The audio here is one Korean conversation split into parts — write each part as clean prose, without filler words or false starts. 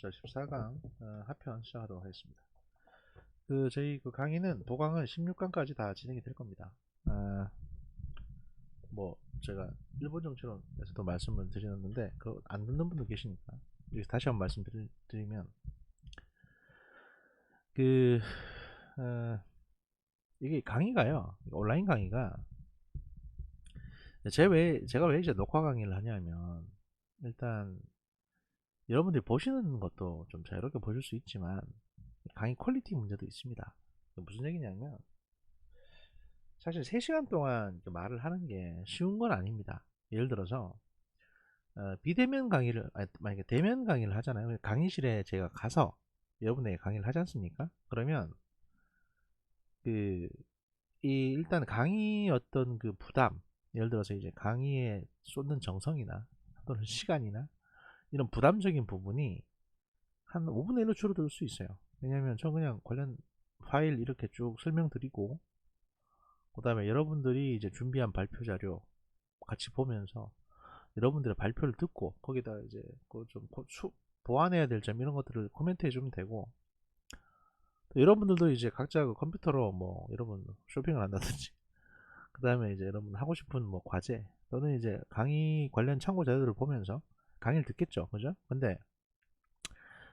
자, 14강 하편 시작하도록 하겠습니다. 저희 강의는 도강은 16강까지 다 진행이 될 겁니다. 뭐 제가 일본 정치론에서도 말씀을 드렸는데 안 듣는 분도 계시니까 다시 한번 말씀드리면 이게 강의가요, 온라인 강의가 제가 왜 이제 녹화 강의를 하냐면, 일단 여러분들이 보시는 것도 좀 자유롭게 보실 수 있지만 강의 퀄리티 문제도 있습니다. 무슨 얘기냐면, 사실 3시간 동안 말을 하는 게 쉬운 건 아닙니다. 예를 들어서 비대면 강의를, 만약에 대면 강의를 하잖아요. 강의실에 제가 가서 여러분에게 강의를 하지 않습니까? 그러면 일단 강의 어떤 부담, 예를 들어서 이제 강의에 쏟는 정성이나 또는 시간이나 이런 부담적인 부분이 한 5분의 1로 줄어들 수 있어요. 왜냐면 저 그냥 관련 파일 이렇게 쭉 설명드리고, 그 다음에 여러분들이 이제 준비한 발표 자료 같이 보면서 여러분들의 발표를 듣고 거기다 이제 좀 보완해야 될 점 이런 것들을 코멘트 해주면 되고, 또 여러분들도 이제 각자 컴퓨터로 뭐 여러분 쇼핑을 한다든지 그 다음에 이제 여러분 하고 싶은 뭐 과제 또는 이제 강의 관련 참고 자료들을 보면서 강의를 듣겠죠, 그죠? 근데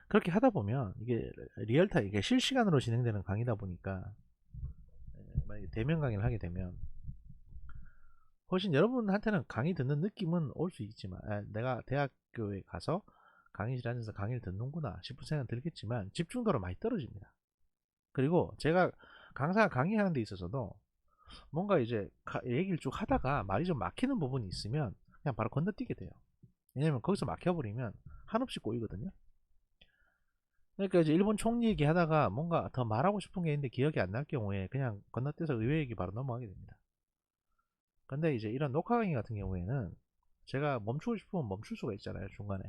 그렇게 하다 보면 이게 리얼타임, 이게 실시간으로 진행되는 강의다 보니까 만약에 대면 강의를 하게 되면 훨씬 여러분한테는 강의 듣는 느낌은 올 수 있지만, 내가 대학교에 가서 강의실에 앉아서 강의를 듣는구나 싶은 생각 들겠지만 집중도가 많이 떨어집니다. 그리고 제가 강사가 강의하는 데 있어서도 뭔가 이제 얘기를 쭉 하다가 말이 좀 막히는 부분이 있으면 그냥 바로 건너뛰게 돼요. 왜냐면 거기서 막혀버리면 한없이 꼬이거든요. 그러니까 이제 일본 총리 얘기 하다가 뭔가 더 말하고 싶은 게 있는데 기억이 안 날 경우에 그냥 건너뛰어서 의회 얘기 바로 넘어가게 됩니다. 근데 이제 이런 녹화 강의 같은 경우에는 제가 멈추고 싶으면 멈출 수가 있잖아요, 중간에.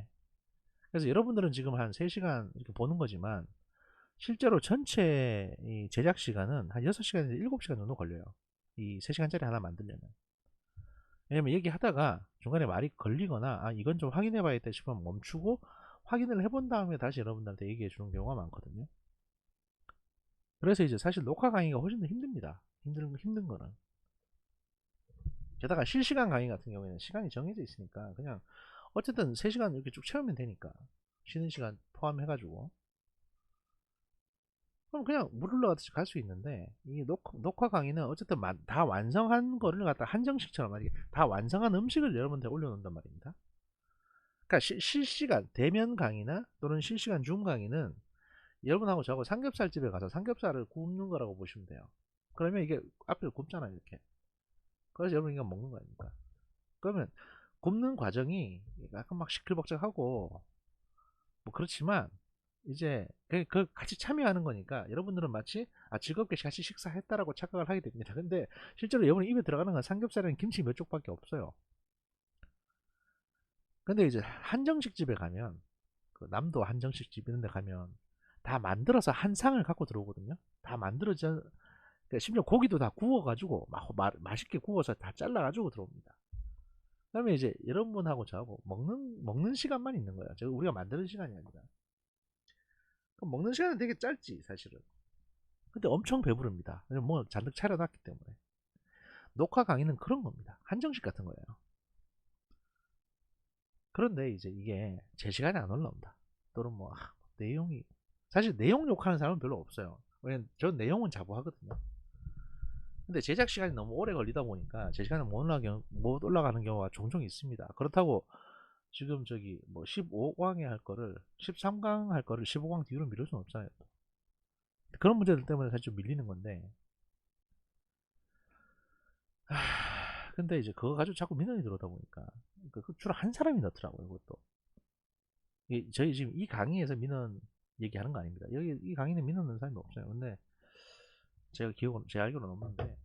그래서 여러분들은 지금 한 3시간 이렇게 보는 거지만 실제로 전체 이 제작 시간은 한 6시간에서 7시간 정도 걸려요. 이 3시간짜리 하나 만들려면. 왜냐면 얘기하다가 중간에 말이 걸리거나 이건 좀 확인해 봐야겠다 싶으면 멈추고 확인을 해본 다음에 다시 여러분들한테 얘기해 주는 경우가 많거든요. 그래서 이제 사실 녹화 강의가 훨씬 더 힘듭니다. 힘든 거는. 게다가 실시간 강의 같은 경우에는 시간이 정해져 있으니까 그냥 어쨌든 3시간 이렇게 쭉 채우면 되니까, 쉬는 시간 포함해가지고 그럼 그냥 물 흘러가듯이 갈 수 있는데, 이 녹화 강의는 어쨌든 다 완성한 거를 갖다 한정식처럼 다 완성한 음식을 여러분한테 올려놓는단 말입니다. 그러니까 실시간 대면 강의나 또는 실시간 줌 강의는 여러분하고 저하고 삼겹살집에 가서 삼겹살을 굽는 거라고 보시면 돼요. 그러면 이게 앞에서 굽잖아요, 이렇게. 그래서 여러분 이거 먹는 거 아닙니까? 그러면 굽는 과정이 약간 막 시끌벅적하고 뭐 그렇지만 이제 같이 참여하는 거니까 여러분들은 마치 즐겁게 같이 식사했다라고 착각을 하게 됩니다. 근데 실제로 여러분 입에 들어가는 건 삼겹살이랑 김치 몇 쪽밖에 없어요. 근데 이제 한정식 집에 가면, 남도 한정식 집 이런 데 가면 다 만들어서 한 상을 갖고 들어오거든요. 다 만들어져, 그러니까 심지어 고기도 다 구워가지고 맛있게 구워서 다 잘라가지고 들어옵니다. 그다음에 이제 여러분하고 저하고 먹는 시간만 있는 거야. 우리가 만드는 시간이 아니라. 그럼 먹는 시간은 되게 짧지 사실은. 근데 엄청 배부릅니다. 뭐 잔뜩 차려놨기 때문에. 녹화 강의는 그런 겁니다. 한정식 같은 거예요. 그런데 이제 이게 제 시간에 안 올라온다, 또는 뭐 내용이, 사실 내용 욕하는 사람은 별로 없어요. 왜냐면 전 내용은 자부하거든요. 근데 제작 시간이 너무 오래 걸리다 보니까 제 시간에 못 올라가는 경우가 종종 있습니다. 그렇다고 지금 뭐 15강에 할 거를 13강 할 거를 15강 뒤로 미룰 수는 없잖아요. 그런 문제들 때문에 사실 좀 밀리는 건데, 근데 이제 그거 가지고 자꾸 민원이 들어오다 보니까 주로 한 사람이 넣더라고요, 그것도. 저희 지금 이 강의에서 민원 얘기하는 거 아닙니다. 여기 이 강의는 민원 넣는 사람이 없어요. 근데 제 알기로는 없는데,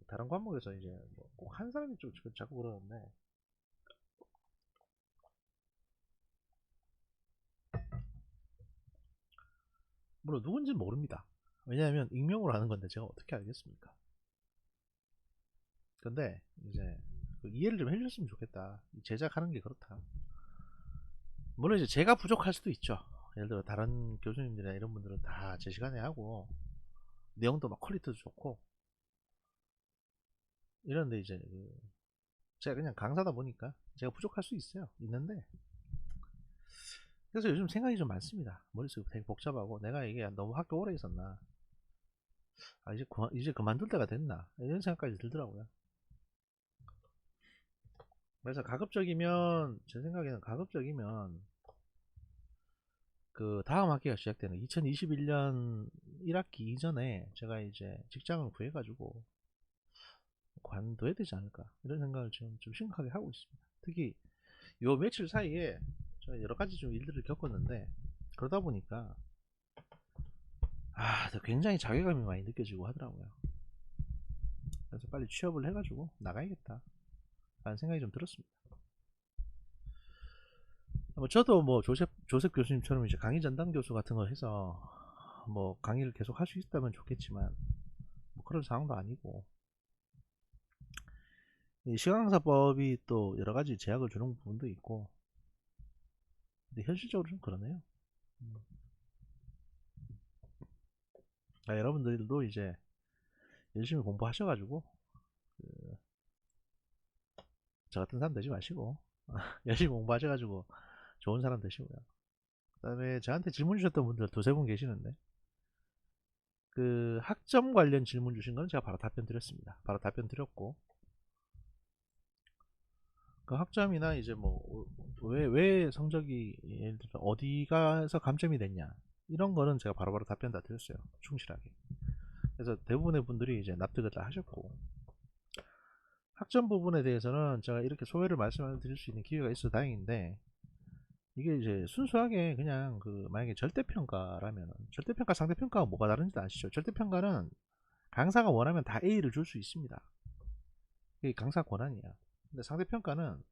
다른 과목에서 이제 꼭 한 사람이 좀 자꾸 그러는데, 물론 누군지는 모릅니다. 왜냐하면 익명으로 하는 건데 제가 어떻게 알겠습니까? 근데 이제 이해를 좀 해주셨으면 좋겠다. 제작하는 게 그렇다. 물론 이제 제가 부족할 수도 있죠. 예를 들어 다른 교수님들이나 이런 분들은 다 제 시간에 하고 내용도 막 퀄리티도 좋고 이런데 이제 제가 그냥 강사다 보니까 제가 부족할 수 있는데 그래서 요즘 생각이 좀 많습니다. 머릿속이 되게 복잡하고 내가 이게 너무 학교 오래 있었나, 이제 그만둘 때가 됐나, 이런 생각까지 들더라고요. 그래서 가급적이면, 제 생각에는 가급적이면 그 다음 학기가 시작되는 2021년 1학기 이전에 제가 이제 직장을 구해가지고 관둬야 되지 않을까, 이런 생각을 좀 심각하게 하고 있습니다. 특히 요 며칠 사이에 저는 여러 가지 좀 일들을 겪었는데, 그러다 보니까 굉장히 자괴감이 많이 느껴지고 하더라고요. 그래서 빨리 취업을 해가지고 나가야겠다 라는 생각이 좀 들었습니다. 뭐 저도 뭐 조셉 교수님처럼 이제 강의 전담 교수 같은 거 해서 뭐 강의를 계속 할 수 있다면 좋겠지만 뭐 그런 상황도 아니고, 이 시간강사법이 또 여러 가지 제약을 주는 부분도 있고, 근데 현실적으로 좀 그러네요. 여러분들도 이제 열심히 공부하셔가지고 저 같은 사람 되지 마시고 열심히 공부하셔가지고 좋은 사람 되시고요. 그 다음에 저한테 질문 주셨던 분들 두세 분 계시는데, 그 학점 관련 질문 주신 거는 제가 바로 답변 드렸습니다. 바로 답변 드렸고, 그 학점이나 이제 뭐 왜 성적이 예를 들어 어디가서 감점이 됐냐, 이런 거는 제가 바로바로 답변 다 드렸어요. 충실하게. 그래서 대부분의 분들이 이제 납득을 다 하셨고, 학점 부분에 대해서는 제가 이렇게 소회를 말씀드릴 수 있는 기회가 있어 다행인데, 이게 이제 순수하게 그냥 만약에 절대평가라면, 절대평가 상대평가가 뭐가 다른지 아시죠? 절대평가는 강사가 원하면 다 A를 줄 수 있습니다. 이게 강사 권한이야. 근데 상대평가는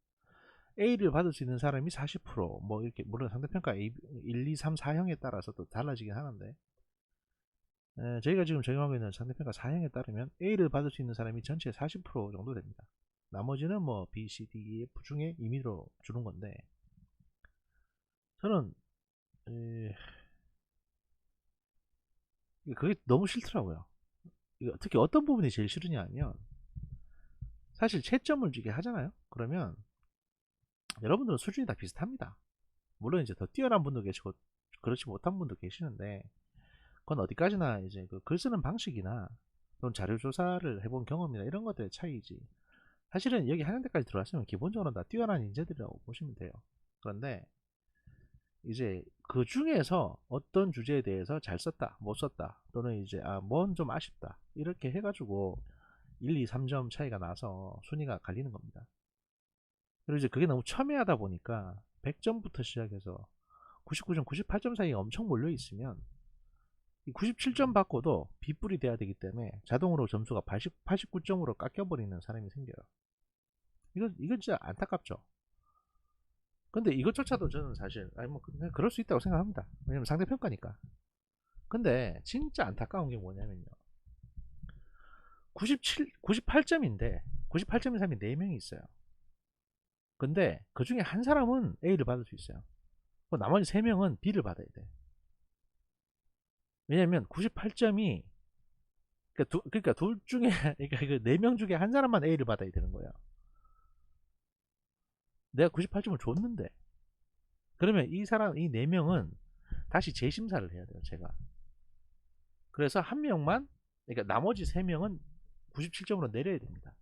A를 받을 수 있는 사람이 40%뭐 이렇게, 물론 상대평가 1, 2, 3, 4형에 따라서 또 달라지긴 하는데, 저희가 지금 적용하고 있는 상대평가 4형에 따르면 A를 받을 수 있는 사람이 전체 40% 정도 됩니다. 나머지는 뭐 B, C, D, E, F 중에 임의로 주는 건데, 저는 그게 너무 싫더라고요. 특히 어떤 부분이 제일 싫으냐 하면, 사실 채점을 주게 하잖아요. 그러면 여러분들은 수준이 다 비슷합니다. 물론 이제 더 뛰어난 분도 계시고 그렇지 못한 분도 계시는데, 그건 어디까지나 이제 그 글 쓰는 방식이나 또는 자료 조사를 해본 경험이나 이런 것들의 차이지, 사실은 여기 한양대까지 들어왔으면 기본적으로 다 뛰어난 인재들이라고 보시면 돼요. 그런데 이제 그 중에서 어떤 주제에 대해서 잘 썼다, 못 썼다, 또는 이제 뭔 좀 아쉽다, 이렇게 해가지고 1, 2, 3점 차이가 나서 순위가 갈리는 겁니다. 그리고 이제 그게 너무 첨예하다 보니까 100점부터 시작해서 99점, 98점 사이에 엄청 몰려 있으면 이 97점 받고도 빗불이 돼야 되기 때문에 자동으로 점수가 89점으로 깎여버리는 사람이 생겨요. 이건 진짜 안타깝죠. 근데 이것조차도 저는 사실 뭐 그냥 그럴 수 있다고 생각합니다. 왜냐면 상대평가니까. 근데 진짜 안타까운 게 뭐냐면요, 98점인데 98점인 사람이 4명이 있어요. 근데 그 중에 한 사람은 A를 받을 수 있어요. 나머지 3명은 B를 받아야 돼. 왜냐면 98점이, 그러니까 둘 중에 그러니까 그 4명 중에 한 사람만 A를 받아야 되는 거예요. 내가 98점을 줬는데. 그러면 이 4명은 다시 재심사를 해야 돼요, 제가. 그래서 한 명만, 그러니까 나머지 3명은 97점으로 내려야 됩니다.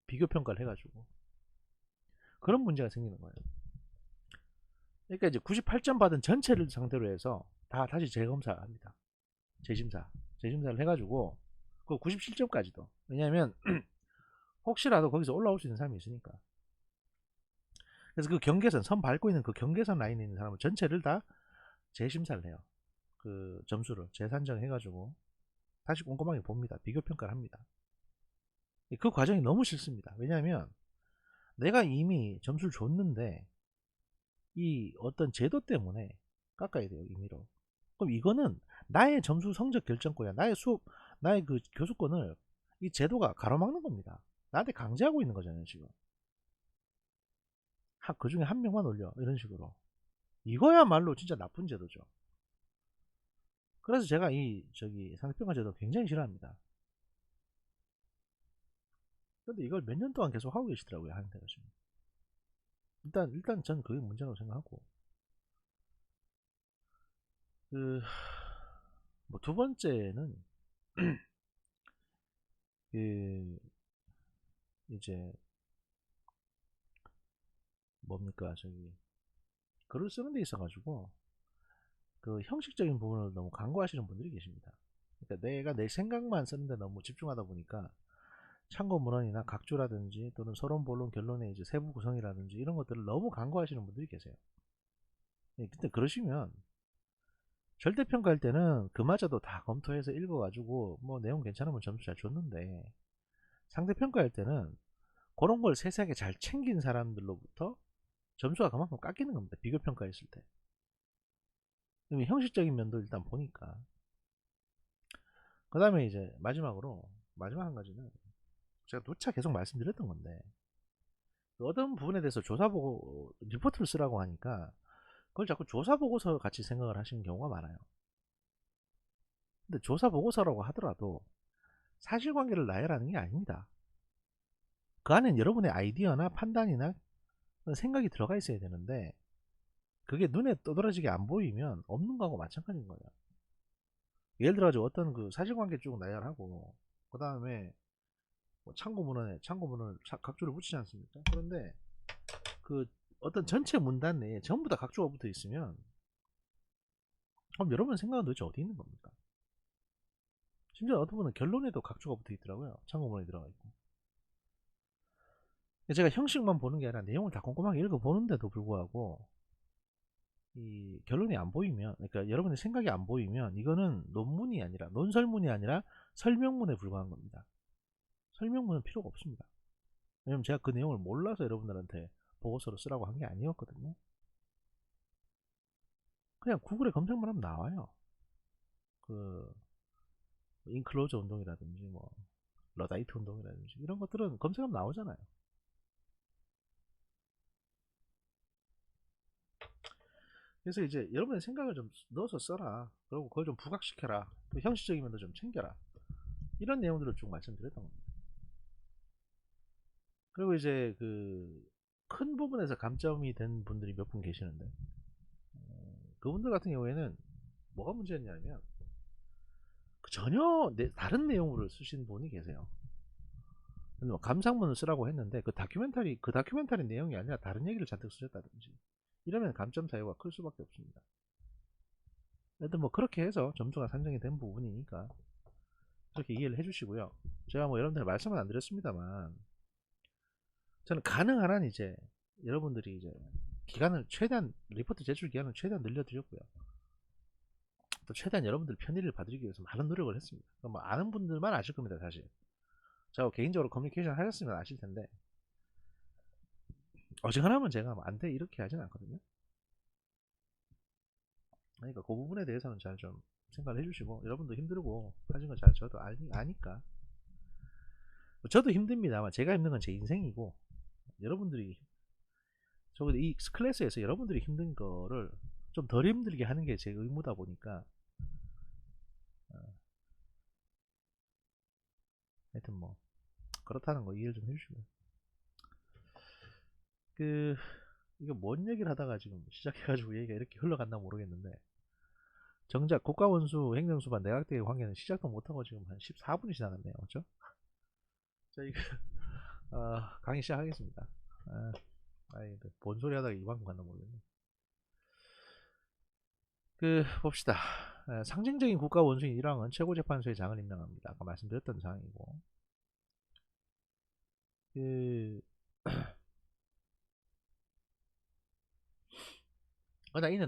비교평가를 해가지고. 그런 문제가 생기는 거예요. 그러니까 이제 98점 받은 전체를 상대로 해서 다시 재검사를 합니다. 재심사를 해가지고 그 97점까지도. 왜냐하면 혹시라도 거기서 올라올 수 있는 사람이 있으니까. 그래서 그 경계선, 선 밟고 있는 그 경계선 라인에 있는 사람을 전체를 다 재심사를 해요. 그 점수를 재산정해가지고 다시 꼼꼼하게 봅니다. 비교평가를 합니다. 그 과정이 너무 싫습니다. 왜냐하면 내가 이미 점수를 줬는데 이 어떤 제도 때문에 깎아야 돼요, 임의로. 그럼 이거는 나의 점수 성적 결정권이야. 나의 그 교수권을 이 제도가 가로막는 겁니다. 나한테 강제하고 있는 거잖아요, 지금. 그 중에 한 명만 올려, 이런 식으로. 이거야말로 진짜 나쁜 제도죠. 그래서 제가 이 상대평가 제도 굉장히 싫어합니다. 근데 이걸 몇 년 동안 계속 하고 계시더라고요, 하는 데가 지금. 일단 전 그게 문제라고 생각하고, 뭐 두 번째는 그 이제 뭡니까, 글을 쓰는 데 있어 가지고 그 형식적인 부분을 너무 간과하시는 분들이 계십니다. 그러니까 내가 내 생각만 쓰는데 너무 집중하다 보니까 참고 문헌이나 각주라든지 또는 서론, 본론, 결론의 이제 세부 구성이라든지 이런 것들을 너무 간과하시는 분들이 계세요. 근데 그러시면 절대평가할 때는 그마저도 다 검토해서 읽어가지고 뭐 내용 괜찮으면 점수 잘 줬는데, 상대평가할 때는 그런 걸 세세하게 잘 챙긴 사람들로부터 점수가 그만큼 깎이는 겁니다. 비교평가했을 때. 형식적인 면도 일단 보니까. 그 다음에 이제 마지막 한 가지는 제가 누차 계속 말씀드렸던 건데, 어떤 부분에 대해서 조사보고 리포트를 쓰라고 하니까 그걸 자꾸 조사보고서 같이 생각을 하시는 경우가 많아요. 근데 조사보고서라고 하더라도 사실관계를 나열하는 게 아닙니다. 그 안엔 여러분의 아이디어나 판단이나 생각이 들어가 있어야 되는데, 그게 눈에 떠들어지게 안 보이면 없는 거하고 마찬가지인 거예요. 예를 들어가지고 어떤 그 사실관계 쭉 나열하고 그 다음에 뭐 참고문헌을 각주를 붙이지 않습니까? 그런데 그 어떤 전체 문단 내에 전부 다 각주가 붙어 있으면, 그럼 여러분 생각은 도대체 어디 있는 겁니까? 심지어 어떤 분은 결론에도 각주가 붙어 있더라고요. 참고문헌이 들어가 있고. 제가 형식만 보는 게 아니라 내용을 다 꼼꼼하게 읽어보는데도 불구하고 이 결론이 안 보이면, 그러니까 여러분의 생각이 안 보이면 이거는 논문이 아니라, 논설문이 아니라 설명문에 불과한 겁니다. 설명문은 필요가 없습니다. 왜냐면 제가 그 내용을 몰라서 여러분들한테 보고서로 쓰라고 한 게 아니었거든요. 그냥 구글에 검색만 하면 나와요. 그 인클로저 운동이라든지 뭐 러다이트 운동이라든지 이런 것들은 검색하면 나오잖아요. 그래서 이제 여러분의 생각을 좀 넣어서 써라. 그리고 그걸 좀 부각시켜라. 또 형식적인 면도 좀 챙겨라. 이런 내용들을 쭉 말씀드렸던 겁니다. 그리고 이제 그 큰 부분에서 감점이 된 분들이 몇 분 계시는데, 그분들 같은 경우에는 뭐가 문제였냐면 전혀 다른 내용으로 쓰신 분이 계세요. 뭐 감상문을 쓰라고 했는데 그 다큐멘터리 내용이 아니라 다른 얘기를 잔뜩 쓰셨다든지 이러면 감점 사유가 클 수밖에 없습니다. 하여튼 뭐 그렇게 해서 점수가 산정이 된 부분이니까 그렇게 이해를 해주시고요. 제가 뭐 여러분들 말씀은 안 드렸습니다만, 저는 가능한 한 이제 여러분들이 이제 리포트 제출 기간을 최대한 늘려드렸고요. 또 최대한 여러분들 편의를 봐드리기 위해서 많은 노력을 했습니다. 뭐 아는 분들만 아실 겁니다, 사실. 제가 개인적으로 커뮤니케이션 하셨으면 아실 텐데, 어지간하면 제가 뭐 안 돼 이렇게 하진 않거든요. 그러니까 그 부분에 대해서는 잘 좀 생각을 해주시고, 여러분도 힘들고 하신 거 잘 저도 아니까. 저도 힘듭니다만 제가 힘든 건 제 인생이고, 여러분들이 적어도 이 클래스에서 여러분들이 힘든 거를 좀 덜 힘들게 하는 게 제 의무다 보니까, 하여튼 뭐 그렇다는 거 이해를 좀 해주시고요. 이거 뭔 얘기를 하다가 지금 시작해가지고 얘기가 이렇게 흘러갔나 모르겠는데, 정작 국가원수 행정수반 내각대의 관계는 시작도 못하고 지금 한 14분이 지나갔네요. 그렇죠? 자, 이거 강의 시작하겠습니다. 뭔 소리 하다가 이만큼 갔나 모르겠네. 봅시다. 상징적인 국가원수인 1항은 최고재판소의 장을 임명합니다. 아까 말씀드렸던 사항이고, 이는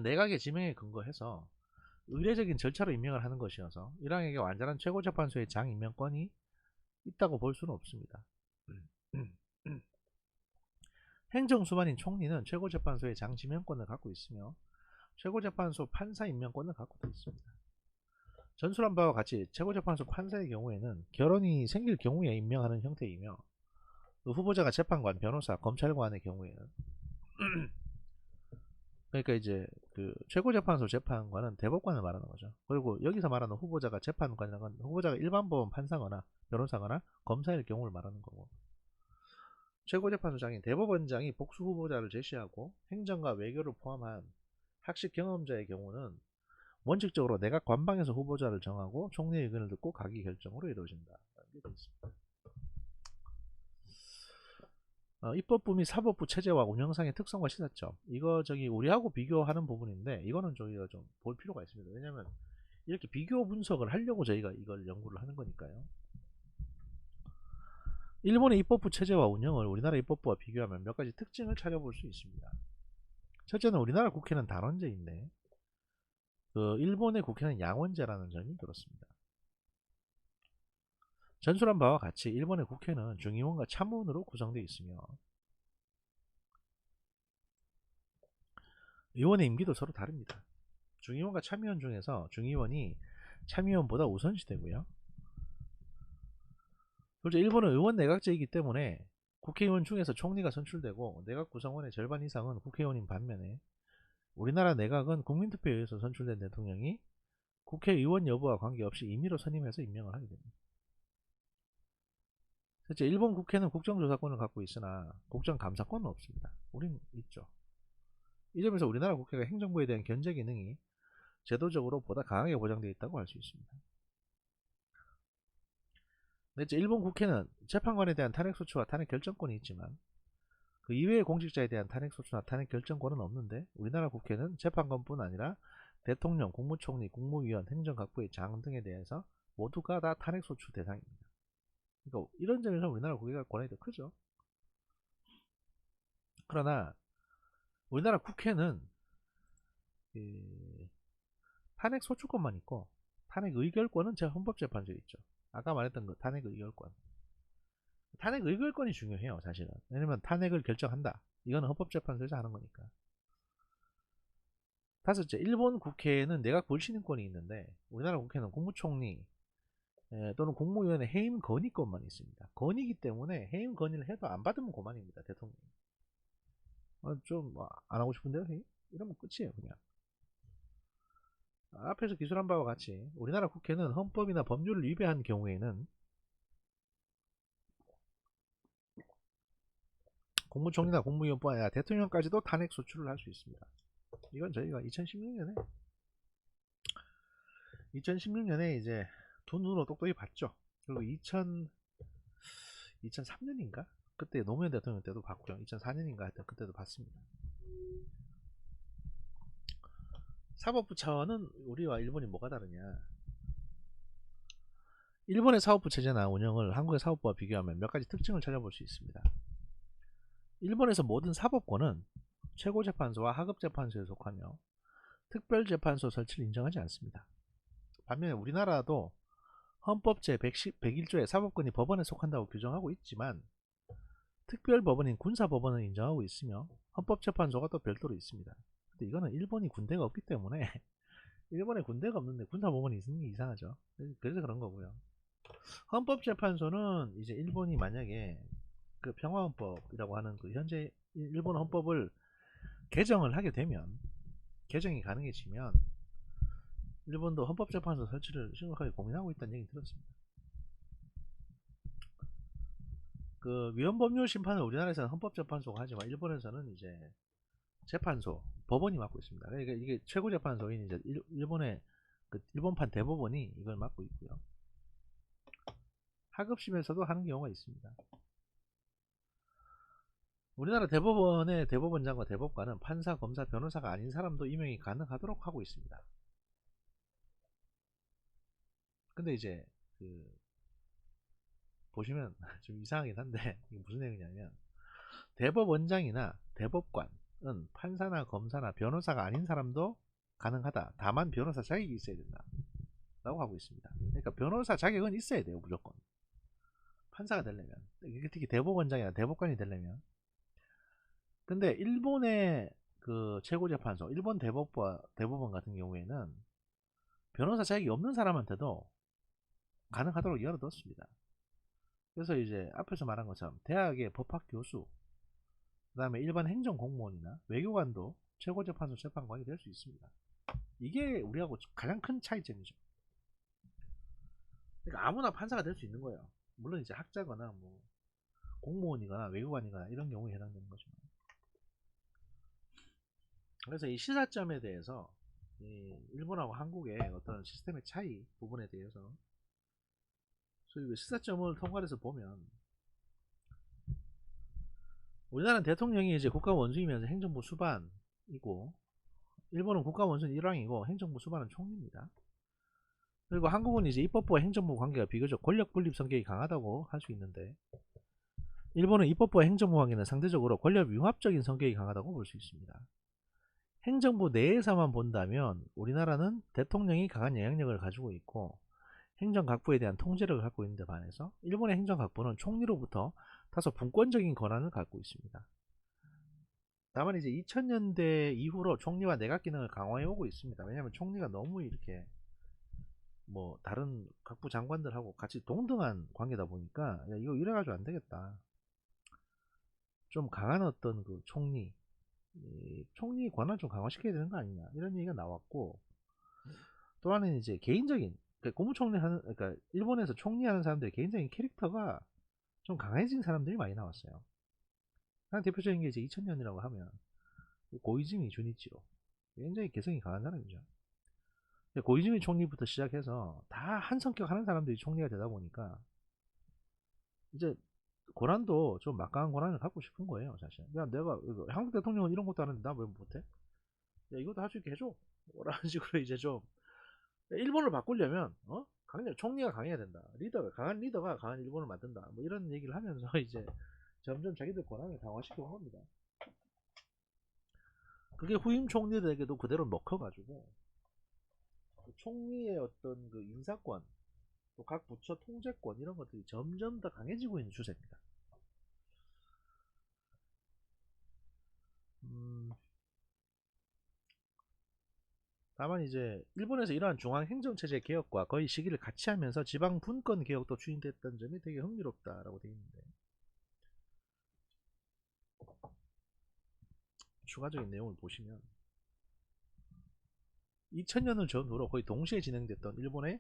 내각의 지명에 근거해서 의례적인 절차로 임명을 하는 것이어서 1항에게 완전한 최고재판소의 장 임명권이 있다고 볼 수는 없습니다. 행정수반인 총리는 최고재판소의 장 지명권을 갖고 있으며 최고재판소 판사 임명권을 갖고 있습니다. 전술한 바와 같이 최고재판소 판사의 경우에는 결혼이 생길 경우에 임명하는 형태이며, 후보자가 재판관, 변호사, 검찰관의 경우에는 그러니까 이제 그 최고재판소 재판관은 대법관을 말하는 거죠. 그리고 여기서 말하는 후보자가 재판관이라는 건 후보자가 일반 법원 판사거나 변호사거나 검사일 경우를 말하는 거고, 최고재판소장인 대법원장이 복수 후보자를 제시하고 행정과 외교를 포함한 학식 경험자의 경우는 원칙적으로 내각 관방에서 후보자를 정하고 총리의 의견을 듣고 가기 결정으로 이루어진다. 이렇게 되어 있습니다. 입법부 및 사법부 체제와 운영상의 특성과 시사점, 이거 우리하고 비교하는 부분인데 이거는 저희가 좀 볼 필요가 있습니다. 왜냐하면 이렇게 비교 분석을 하려고 저희가 이걸 연구를 하는 거니까요. 일본의 입법부 체제와 운영을 우리나라 입법부와 비교하면 몇 가지 특징을 찾아볼 수 있습니다. 첫째는 우리나라 국회는 단원제인데 일본의 국회는 양원제라는 점이 그렇습니다. 전술한 바와 같이 일본의 국회는 중의원과 참의원으로 구성되어 있으며 의원의 임기도 서로 다릅니다. 중의원과 참의원 중에서 중의원이 참의원보다 우선시되고요. 둘째, 일본은 의원 내각제이기 때문에 국회의원 중에서 총리가 선출되고 내각 구성원의 절반 이상은 국회의원인 반면에 우리나라 내각은 국민투표에 의해서 선출된 대통령이 국회의원 여부와 관계없이 임의로 선임해서 임명을 하게 됩니다. 셋째, 일본 국회는 국정조사권을 갖고 있으나 국정감사권은 없습니다. 우리는 있죠. 이 점에서 우리나라 국회가 행정부에 대한 견제 기능이 제도적으로 보다 강하게 보장되어 있다고 할 수 있습니다. 넷째, 일본 국회는 재판관에 대한 탄핵소추와 탄핵결정권이 있지만 그 이외의 공직자에 대한 탄핵소추나 탄핵결정권은 없는데 우리나라 국회는 재판관뿐 아니라 대통령, 국무총리, 국무위원, 행정각부의 장 등에 대해서 모두가 다 탄핵소추 대상입니다. 그러니까 이런 점에서 우리나라 국회가 권한이 더 크죠. 그러나 우리나라 국회는 탄핵 소추권만 있고 탄핵 의결권은 제 헌법재판소에 있죠. 아까 말했던 그 탄핵 의결권. 탄핵 의결권이 중요해요, 사실은. 왜냐면 탄핵을 결정한다. 이거는 헌법재판소에서 하는 거니까. 다섯째, 일본 국회에는 내각 불신임권이 있는데 우리나라 국회는 국무총리 또는 국무위원회 해임 건의권만 있습니다. 건의기 때문에 해임 건의를 해도 안 받으면 고만입니다, 대통령. 좀 안 하고 싶은데요, 해임? 이러면 끝이에요, 그냥. 앞에서 기술한 바와 같이 우리나라 국회는 헌법이나 법률을 위배한 경우에는 국무총리나 국무위원뿐 아니라 대통령까지도 탄핵 소추를 할 수 있습니다. 이건 저희가 2016년에 이제 두 눈으로 똑똑히 봤죠. 그리고 2003년인가? 그때 노무현 대통령 때도 봤고요. 2004년인가 하여튼 그때도 봤습니다. 사법부 차원은 우리와 일본이 뭐가 다르냐? 일본의 사법부 체제나 운영을 한국의 사법부와 비교하면 몇 가지 특징을 찾아볼 수 있습니다. 일본에서 모든 사법권은 최고재판소와 하급재판소에 속하며 특별재판소 설치를 인정하지 않습니다. 반면에 우리나라도 헌법 제101조에 사법권이 법원에 속한다고 규정하고 있지만 특별법원인 군사법원은 인정하고 있으며 헌법재판소가 또 별도로 있습니다. 근데 이거는 일본이 군대가 없기 때문에 일본에 군대가 없는데 군사법원이 있는 게 이상하죠. 그래서 그런 거고요. 헌법재판소는 이제 일본이 만약에 그 평화헌법이라고 하는 그 현재 일본 헌법을 개정을 하게 되면, 개정이 가능해지면 일본도 헌법재판소 설치를 심각하게 고민하고 있다는 얘기 들었습니다. 그 위헌법률 심판을 우리나라에서는 헌법재판소가 하지만 일본에서는 이제 재판소, 법원이 맡고 있습니다. 그러니까 이게 최고재판소인 이제 일본의 그 일본판 대법원이 이걸 맡고 있고요. 하급심에서도 하는 경우가 있습니다. 우리나라 대법원의 대법원장과 대법관은 판사, 검사, 변호사가 아닌 사람도 임용이 가능하도록 하고 있습니다. 근데 이제 보시면 좀 이상하긴 한데 이게 무슨 내용이냐면 대법원장이나 대법관은 판사나 검사나 변호사가 아닌 사람도 가능하다. 다만 변호사 자격이 있어야 된다 라고 하고 있습니다. 그러니까 변호사 자격은 있어야 돼요, 무조건. 판사가 되려면, 특히 대법원장이나 대법관이 되려면. 근데 일본의 그 최고재판소, 일본 대법원 같은 경우에는 변호사 자격이 없는 사람한테도 가능하도록 열어뒀습니다. 그래서 이제 앞에서 말한 것처럼 대학의 법학 교수, 그 다음에 일반 행정 공무원이나 외교관도 최고재판소 재판관이 될 수 있습니다. 이게 우리하고 가장 큰 차이점이죠. 그러니까 아무나 판사가 될 수 있는 거예요. 물론 이제 학자거나 뭐 공무원이거나 외교관이거나 이런 경우에 해당되는 거죠. 그래서 이 시사점에 대해서 이 일본하고 한국의 어떤 시스템의 차이 부분에 대해서 소위 시사점을 통과해서 보면, 우리나라는 대통령이 이제 국가 원수이면서 행정부 수반이고, 일본은 국가 원수는 일왕이고 행정부 수반은 총리입니다. 그리고 한국은 이제 입법부와 행정부 관계가 비교적 권력 분립 성격이 강하다고 할 수 있는데, 일본은 입법부와 행정부 관계는 상대적으로 권력 융합적인 성격이 강하다고 볼 수 있습니다. 행정부 내에서만 본다면 우리나라는 대통령이 강한 영향력을 가지고 있고 행정각부에 대한 통제력을 갖고 있는데 반해서 일본의 행정각부는 총리로부터 다소 분권적인 권한을 갖고 있습니다. 다만 이제 2000년대 이후로 총리와 내각 기능을 강화해 오고 있습니다. 왜냐하면 총리가 너무 이렇게 뭐 다른 각부 장관들하고 같이 동등한 관계다 보니까, 야, 이거 이래가지고 안 되겠다. 좀 강한 어떤 그 총리 권한을 좀 강화시켜야 되는 거 아니냐, 이런 얘기가 나왔고, 또 하나는 이제 개인적인, 그러니까 국무총리 하는, 그러니까 일본에서 총리하는 사람들의 개인적인 캐릭터가 좀 강해진 사람들이 많이 나왔어요. 한 대표적인 게 이제 2000년이라고 하면 고이즈미 주니치로, 굉장히 개성이 강한 사람이죠. 고이즈미 총리부터 시작해서 다 한 성격 하는 사람들이 총리가 되다 보니까 이제 권한도 좀 막강한 권한을 갖고 싶은 거예요, 사실. 야, 내가 한국 대통령은 이런 것도 하는데 나 왜 못해? 야, 이것도 할 수 있게 해줘. 라는 식으로 이제 좀 일본을 바꾸려면 총리가 강해야 된다. 강한 리더가 강한 일본을 만든다. 뭐 이런 얘기를 하면서 이제 점점 자기들 권한을 강화시키는 겁니다. 그게 후임 총리들에게도 그대로 먹혀가지고 총리의 어떤 그 인사권, 또 각 부처 통제권, 이런 것들이 점점 더 강해지고 있는 추세입니다. 다만 이제 일본에서 이러한 중앙행정체제 개혁과 거의 시기를 같이 하면서 지방 분권 개혁도 추진됐던 점이 되게 흥미롭다라고 되어 있는데, 추가적인 내용을 보시면 2000년을 전후로 거의 동시에 진행됐던 일본의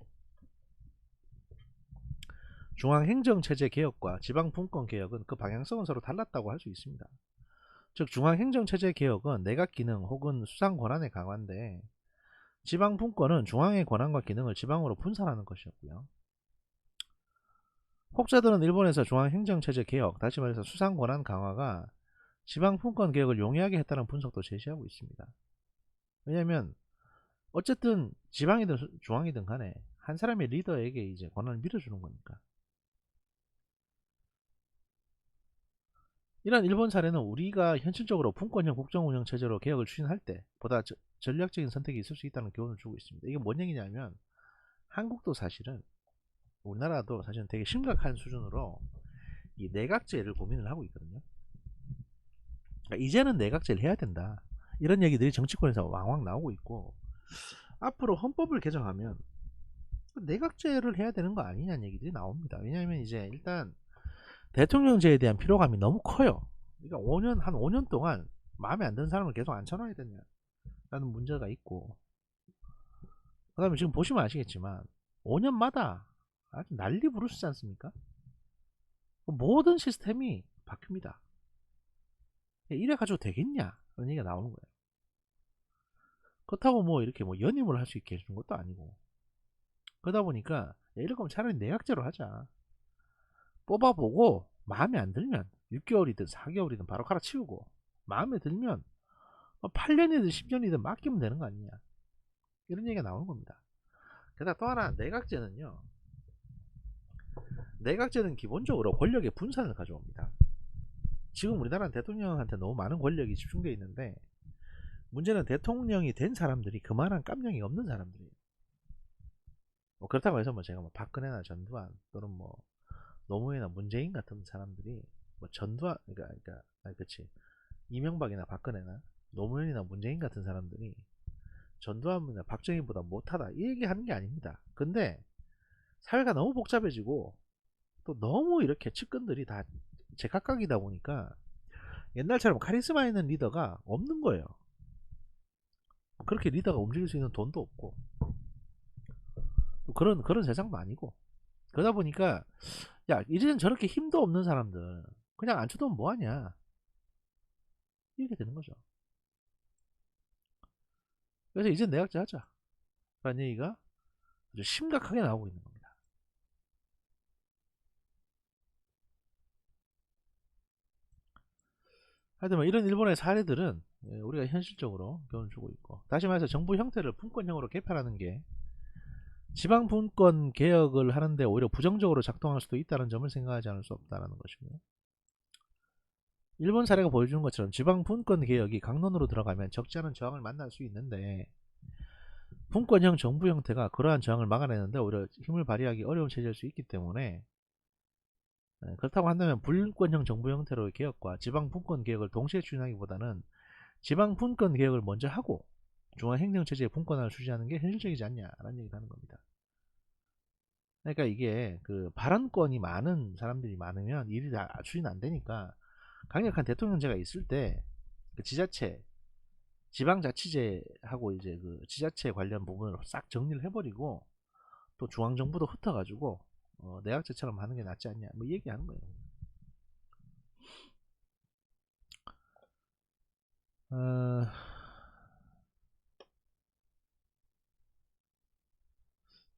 중앙행정체제 개혁과 지방분권 개혁은 그 방향성은 서로 달랐다고 할 수 있습니다. 즉 중앙행정체제 개혁은 내각 기능 혹은 수상 권한의 강화인데, 지방분권은 중앙의 권한과 기능을 지방으로 분산하는 것이었고요. 혹자들은 일본에서 중앙행정체제 개혁, 다시 말해서 수상 권한 강화가 지방분권 개혁을 용이하게 했다는 분석도 제시하고 있습니다. 왜냐하면 어쨌든 지방이든 중앙이든 간에 한 사람의 리더에게 이제 권한을 밀어주는 거니까. 이런 일본 사례는 우리가 현실적으로 분권형 국정운영 체제로 개혁을 추진할 때 보다 전략적인 선택이 있을 수 있다는 교훈을 주고 있습니다. 이게 뭔 얘기냐면, 한국도 사실은, 우리나라도 사실은 되게 심각한 수준으로 이 내각제를 고민을 하고 있거든요. 그러니까 이제는 내각제를 해야 된다, 이런 얘기들이 정치권에서 왕왕 나오고 있고, 앞으로 헌법을 개정하면 내각제를 해야 되는 거 아니냐는 얘기들이 나옵니다. 왜냐하면 이제 일단 대통령제에 대한 피로감이 너무 커요. 그러니까 한 5년 동안 마음에 안 드는 사람을 계속 앉혀놔야 되냐라는 문제가 있고, 그 다음에 지금 보시면 아시겠지만 5년마다 아주 난리 부르시지 않습니까? 모든 시스템이 바뀝니다. 이래 가지고 되겠냐, 그런 얘기가 나오는 거예요. 그렇다고 뭐 이렇게 뭐 연임을 할 수 있게 해주는 것도 아니고, 그러다 보니까 이럴 거면 차라리 내각제로 하자. 뽑아보고 마음에 안 들면 6개월이든 4개월이든 바로 갈아치우고, 마음에 들면 8년이든 10년이든 맡기면 되는 거 아니냐, 이런 얘기가 나오는 겁니다. 게다가 또 하나, 내각제는 기본적으로 권력의 분산을 가져옵니다. 지금 우리나라는 대통령한테 너무 많은 권력이 집중되어 있는데, 문제는 대통령이 된 사람들이 그만한 깜냥이 없는 사람들이에요. 뭐 그렇다고 해서 뭐 제가 뭐 박근혜나 전두환 또는 뭐 노무현이나 문재인 같은 사람들이 뭐 그치, 이명박이나 박근혜나 노무현이나 문재인 같은 사람들이 전두환이나 박정희보다 못하다, 이 얘기하는 게 아닙니다. 근데 사회가 너무 복잡해지고 또 너무 이렇게 측근들이 다 제각각이다 보니까 옛날처럼 카리스마 있는 리더가 없는 거예요. 그렇게 리더가 움직일 수 있는 돈도 없고 또 그런 세상도 아니고 그러다 보니까 야 이제는 저렇게 힘도 없는 사람들 그냥 앉혀두면 뭐하냐 이렇게 되는 거죠. 그래서 이제 내각제 하자 라는 얘기가 아주 심각하게 나오고 있는 겁니다. 하여튼 뭐 이런 일본의 사례들은 우리가 현실적으로 교훈을 주고 있고 다시 말해서 정부 형태를 분권형으로 개편하는 게 지방 분권 개혁을 하는데 오히려 부정적으로 작동할 수도 있다는 점을 생각하지 않을 수 없다는 것이고요. 일본 사례가 보여주는 것처럼 지방 분권 개혁이 강론으로 들어가면 적지 않은 저항을 만날 수 있는데 분권형 정부 형태가 그러한 저항을 막아내는데 오히려 힘을 발휘하기 어려운 체제일 수 있기 때문에 그렇다고 한다면 분권형 정부 형태로의 개혁과 지방 분권 개혁을 동시에 추진하기보다는 지방 분권 개혁을 먼저 하고 중앙행정체제의 분권화를 추진하는 게 현실적이지 않냐라는 얘기를 하는 겁니다. 그러니까 이게 그 발언권이 많은 사람들이 많으면 일이 다 추진 안 되니까 강력한 대통령제가 있을 때 그 지자체, 지방자치제하고 이제 그 지자체 관련 부분을 싹 정리를 해버리고 또 중앙정부도 흩어가지고 내각제처럼 하는 게 낫지 않냐 뭐 얘기하는 거예요.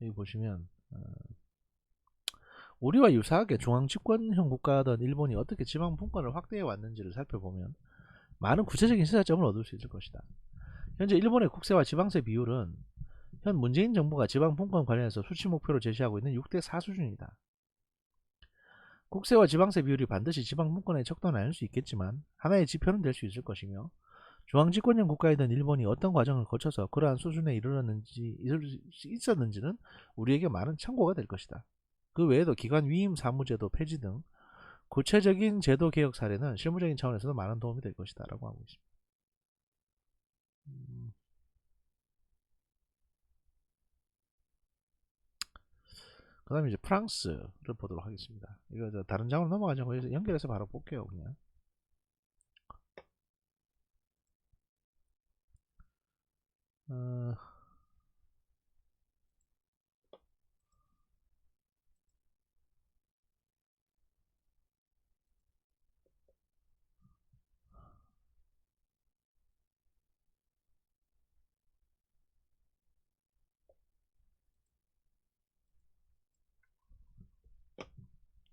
여기 보시면 우리와 유사하게 중앙집권형 국가던 일본이 어떻게 지방 분권을 확대해 왔는지를 살펴보면 많은 구체적인 시사점을 얻을 수 있을 것이다. 현재 일본의 국세와 지방세 비율은 현 문재인 정부가 지방 분권 관련해서 수치 목표로 제시하고 있는 6대4 수준이다. 국세와 지방세 비율이 반드시 지방 분권에 척도는 아닐 수 있겠지만 하나의 지표는 될 수 있을 것이며 중앙집권형 국가이던 일본이 어떤 과정을 거쳐서 그러한 수준에 있었는지는 우리에게 많은 참고가 될 것이다. 그 외에도 기관 위임 사무제도 폐지 등 구체적인 제도 개혁 사례는 실무적인 차원에서도 많은 도움이 될 것이다 라고 하고 있습니다. 그 다음에 이제 프랑스를 보도록 하겠습니다. 이거 다른 장으로 넘어가지 않고 연결해서 바로 볼게요. 그냥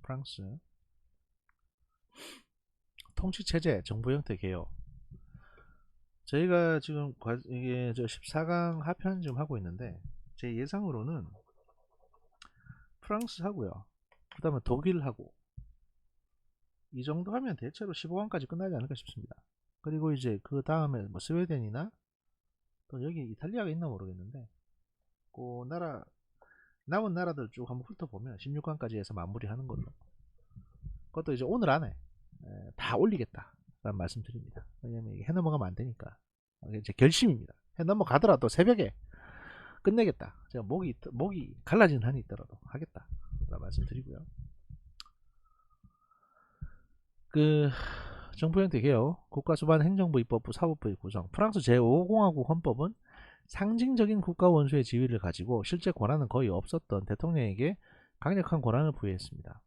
프랑스 통치체제 정부 형태 개혁 저희가 지금 이게 저 14강 하편 지금 하고 있는데 제 예상으로는 프랑스 하고요. 그 다음에 독일 하고 이 정도 하면 대체로 15강까지 끝나지 않을까 싶습니다. 그리고 이제 그 다음에 뭐 스웨덴이나 또 여기 이탈리아가 있나 모르겠는데 그 나라 남은 나라들 쭉 한번 훑어보면 16강까지 해서 마무리하는 걸로 그것도 이제 오늘 안에 다 올리겠다 라는 말씀 드립니다. 왜냐면 이게 해 넘어가면 안 되니까 이게 제 결심입니다. 해 넘어가더라도 새벽에 끝내겠다. 제가 목이 갈라지는 한이 있더라도 하겠다 라는 말씀 드리고요. 그 정부 형태 개혁, 국가수반 행정부 입법부 사법부의 구성. 프랑스 제5공화국 헌법은 상징적인 국가 원수의 지위를 가지고 실제 권한은 거의 없었던 대통령에게 강력한 권한을 부여했습니다.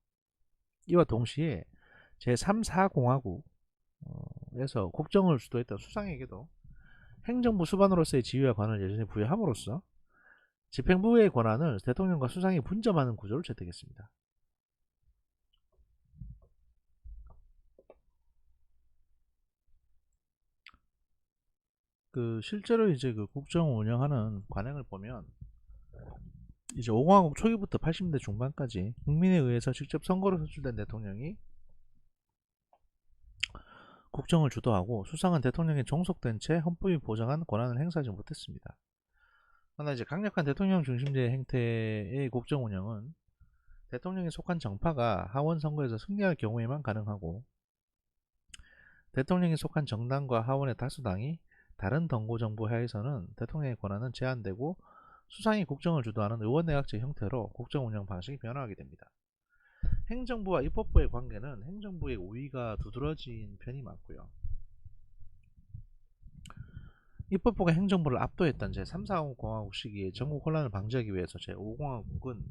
이와 동시에 제3, 4공화국에서 국정을 주도했던 수상에게도 행정부 수반으로서의 지위와 권한을 여전히 부여함으로써 집행부의 권한을 대통령과 수상이 분점하는 구조를 채택했습니다. 그 실제로 이제 그 국정 운영하는 관행을 보면 이제 5공화국 초기부터 80년대 중반까지 국민에 의해서 직접 선거로 선출된 대통령이 국정을 주도하고 수상은 대통령에 종속된 채 헌법이 보장한 권한을 행사하지 못했습니다. 그러나 이제 강력한 대통령 중심제 행태의 국정 운영은 대통령이 속한 정파가 하원 선거에서 승리할 경우에만 가능하고 대통령이 속한 정당과 하원의 다수당이 다른 don고 정부 하에서는 대통령의 권한은 제한되고 수상이 국정을 주도하는 의원내각제 형태로 국정 운영 방식이 변화하게 됩니다. 행정부와 입법부의 관계는 행정부의 우위가 두드러진 편이 많고요. 입법부가 행정부를 압도했던 제3, 4공화국 시기에 전국 혼란을 방지하기 위해서 제5공화국은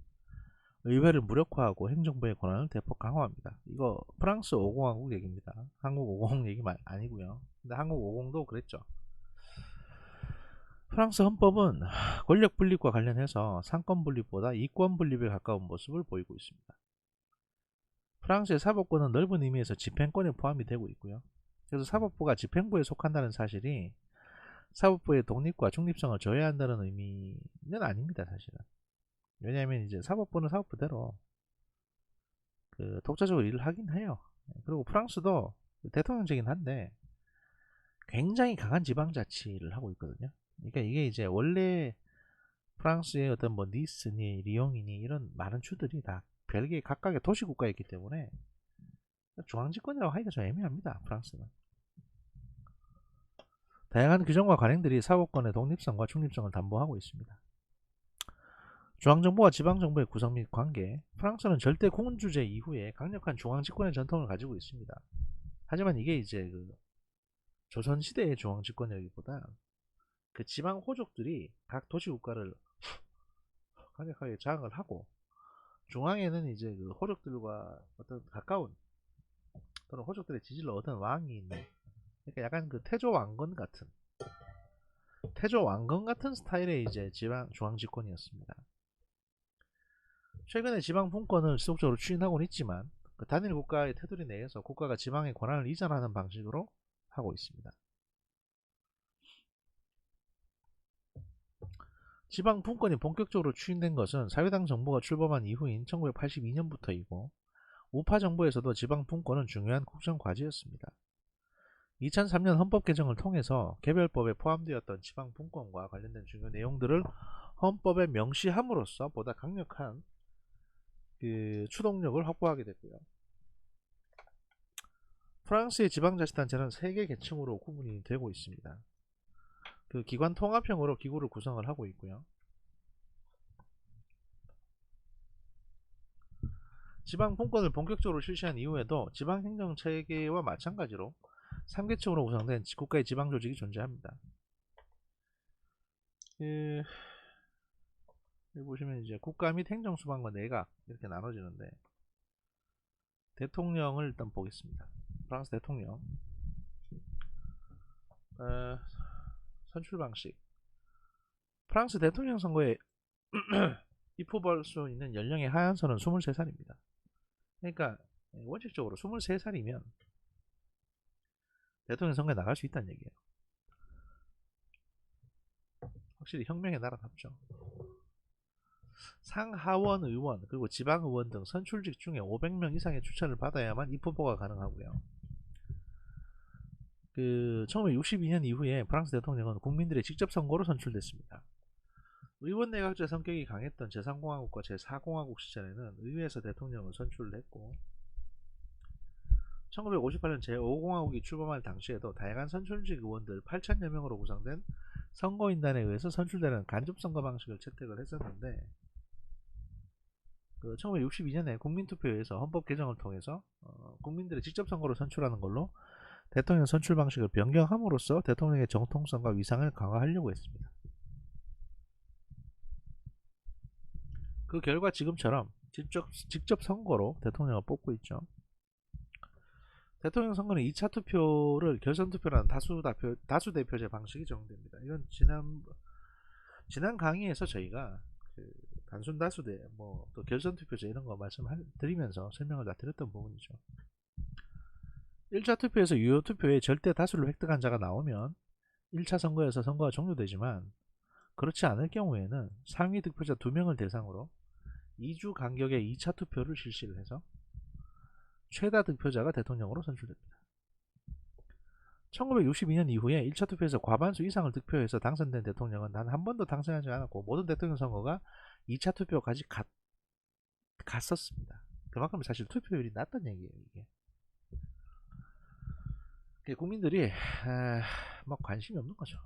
의회를 무력화하고 행정부의 권한을 대폭 강화합니다. 이거 프랑스 5공화국 얘기입니다. 한국 5공화국 얘기 아니고요. 근데 한국 5공도 그랬죠. 프랑스 헌법은 권력 분립과 관련해서 상권 분립보다 이권 분립에 가까운 모습을 보이고 있습니다. 프랑스의 사법권은 넓은 의미에서 집행권에 포함이 되고 있고요. 그래서 사법부가 집행부에 속한다는 사실이 사법부의 독립과 중립성을 저해한다는 의미는 아닙니다, 사실은. 왜냐하면 이제 사법부는 사법부대로 그 독자적으로 일을 하긴 해요. 그리고 프랑스도 대통령제긴 한데 굉장히 강한 지방자치를 하고 있거든요. 그러니까 이게 이제 원래 프랑스의 어떤 뭐 니스니 리옹이니 이런 많은 주들이 다 별개 각각의 도시국가였기 때문에 중앙집권이라고 하기가 좀 애매합니다. 프랑스는. 다양한 규정과 관행들이 사법권의 독립성과 중립성을 담보하고 있습니다. 중앙정부와 지방정부의 구성 및 관계. 프랑스는 절대 공주제 이후에 강력한 중앙집권의 전통을 가지고 있습니다. 하지만 이게 이제 그 조선시대의 중앙집권이라기보다 그 지방 호족들이 각 도시국가를 강력하게 장악을 하고 중앙에는 이제 그 호족들과 어떤 가까운 또는 호족들의 지지를 얻은 왕이 있는, 그러니까 약간 그 태조 왕건 같은 스타일의 이제 지방 중앙집권이었습니다. 최근에 지방 분권을 지속적으로 추진하고는 있지만 그 단일 국가의 테두리 내에서 국가가 지방의 권한을 이전하는 방식으로 하고 있습니다. 지방 분권이 본격적으로 추진된 것은 사회당 정부가 출범한 이후인 1982년부터이고 우파 정부에서도 지방 분권은 중요한 국정 과제였습니다. 2003년 헌법 개정을 통해서 개별법에 포함되었던 지방 분권과 관련된 중요 내용들을 헌법에 명시함으로써 보다 강력한 그 추동력을 확보하게 됐고요. 프랑스의 지방자치단체는 3개 계층으로 구분이 되고 있습니다. 그 기관 통합형으로 기구를 구성을 하고 있고요. 지방 분권을 본격적으로 실시한 이후에도 지방행정체계와 마찬가지로 3계층으로 구성된 국가의 지방조직이 존재합니다. 여기 보시면 이제 국가 및 행정수반과 내각 이렇게 나눠지는데, 대통령을 일단 보겠습니다. 프랑스 대통령 선출 방식. 프랑스 대통령 선거에 입후볼 수 있는 연령의 하한선은 23살입니다. 그러니까 원칙적으로 23살이면 대통령 선거에 나갈 수 있다는 얘기예요. 확실히 혁명의 나라답죠. 상하원 의원 그리고 지방의원 등 선출직 중에 500명 이상의 추천을 받아야만 입후보가 가능하고요. 그 1962년 이후에 프랑스 대통령은 국민들의 직접 선거로 선출됐습니다. 의원 내각제 성격이 강했던 제3공화국과 제4공화국 시절에는 의회에서 대통령을 선출을 했고, 1958년 제5공화국이 출범할 당시에도 다양한 선출직 의원들 8,000여 명으로 구성된 선거인단에 의해서 선출되는 간접선거 방식을 채택을 했었는데, 그 1962년에 국민투표에서 헌법 개정을 통해서 국민들의 직접 선거로 선출하는 걸로 대통령 선출 방식을 변경함으로써 대통령의 정통성과 위상을 강화하려고 했습니다. 그 결과 지금처럼 직접 선거로 대통령을 뽑고 있죠. 대통령 선거는 2차 투표를 결선 투표라는 다수 대표제 방식이 적용됩니다. 이건 지난 강의에서 저희가 그 단순 다수대 또 결선 투표제 이런 거 말씀드리면서 설명을 다 드렸던 부분이죠. 1차 투표에서 유효 투표에 절대 다수를 획득한 자가 나오면 1차 선거에서 선거가 종료되지만, 그렇지 않을 경우에는 상위 득표자 2명을 대상으로 2주 간격의 2차 투표를 실시를 해서 최다 득표자가 대통령으로 선출됩니다. 1962년 이후에 1차 투표에서 과반수 이상을 득표해서 당선된 대통령은 단 한 번도 당선하지 않았고, 모든 대통령 선거가 2차 투표까지 갔었습니다. 그만큼 사실 투표율이 낮다는 얘기예요. 이게 국민들이 막 관심이 없는 거죠.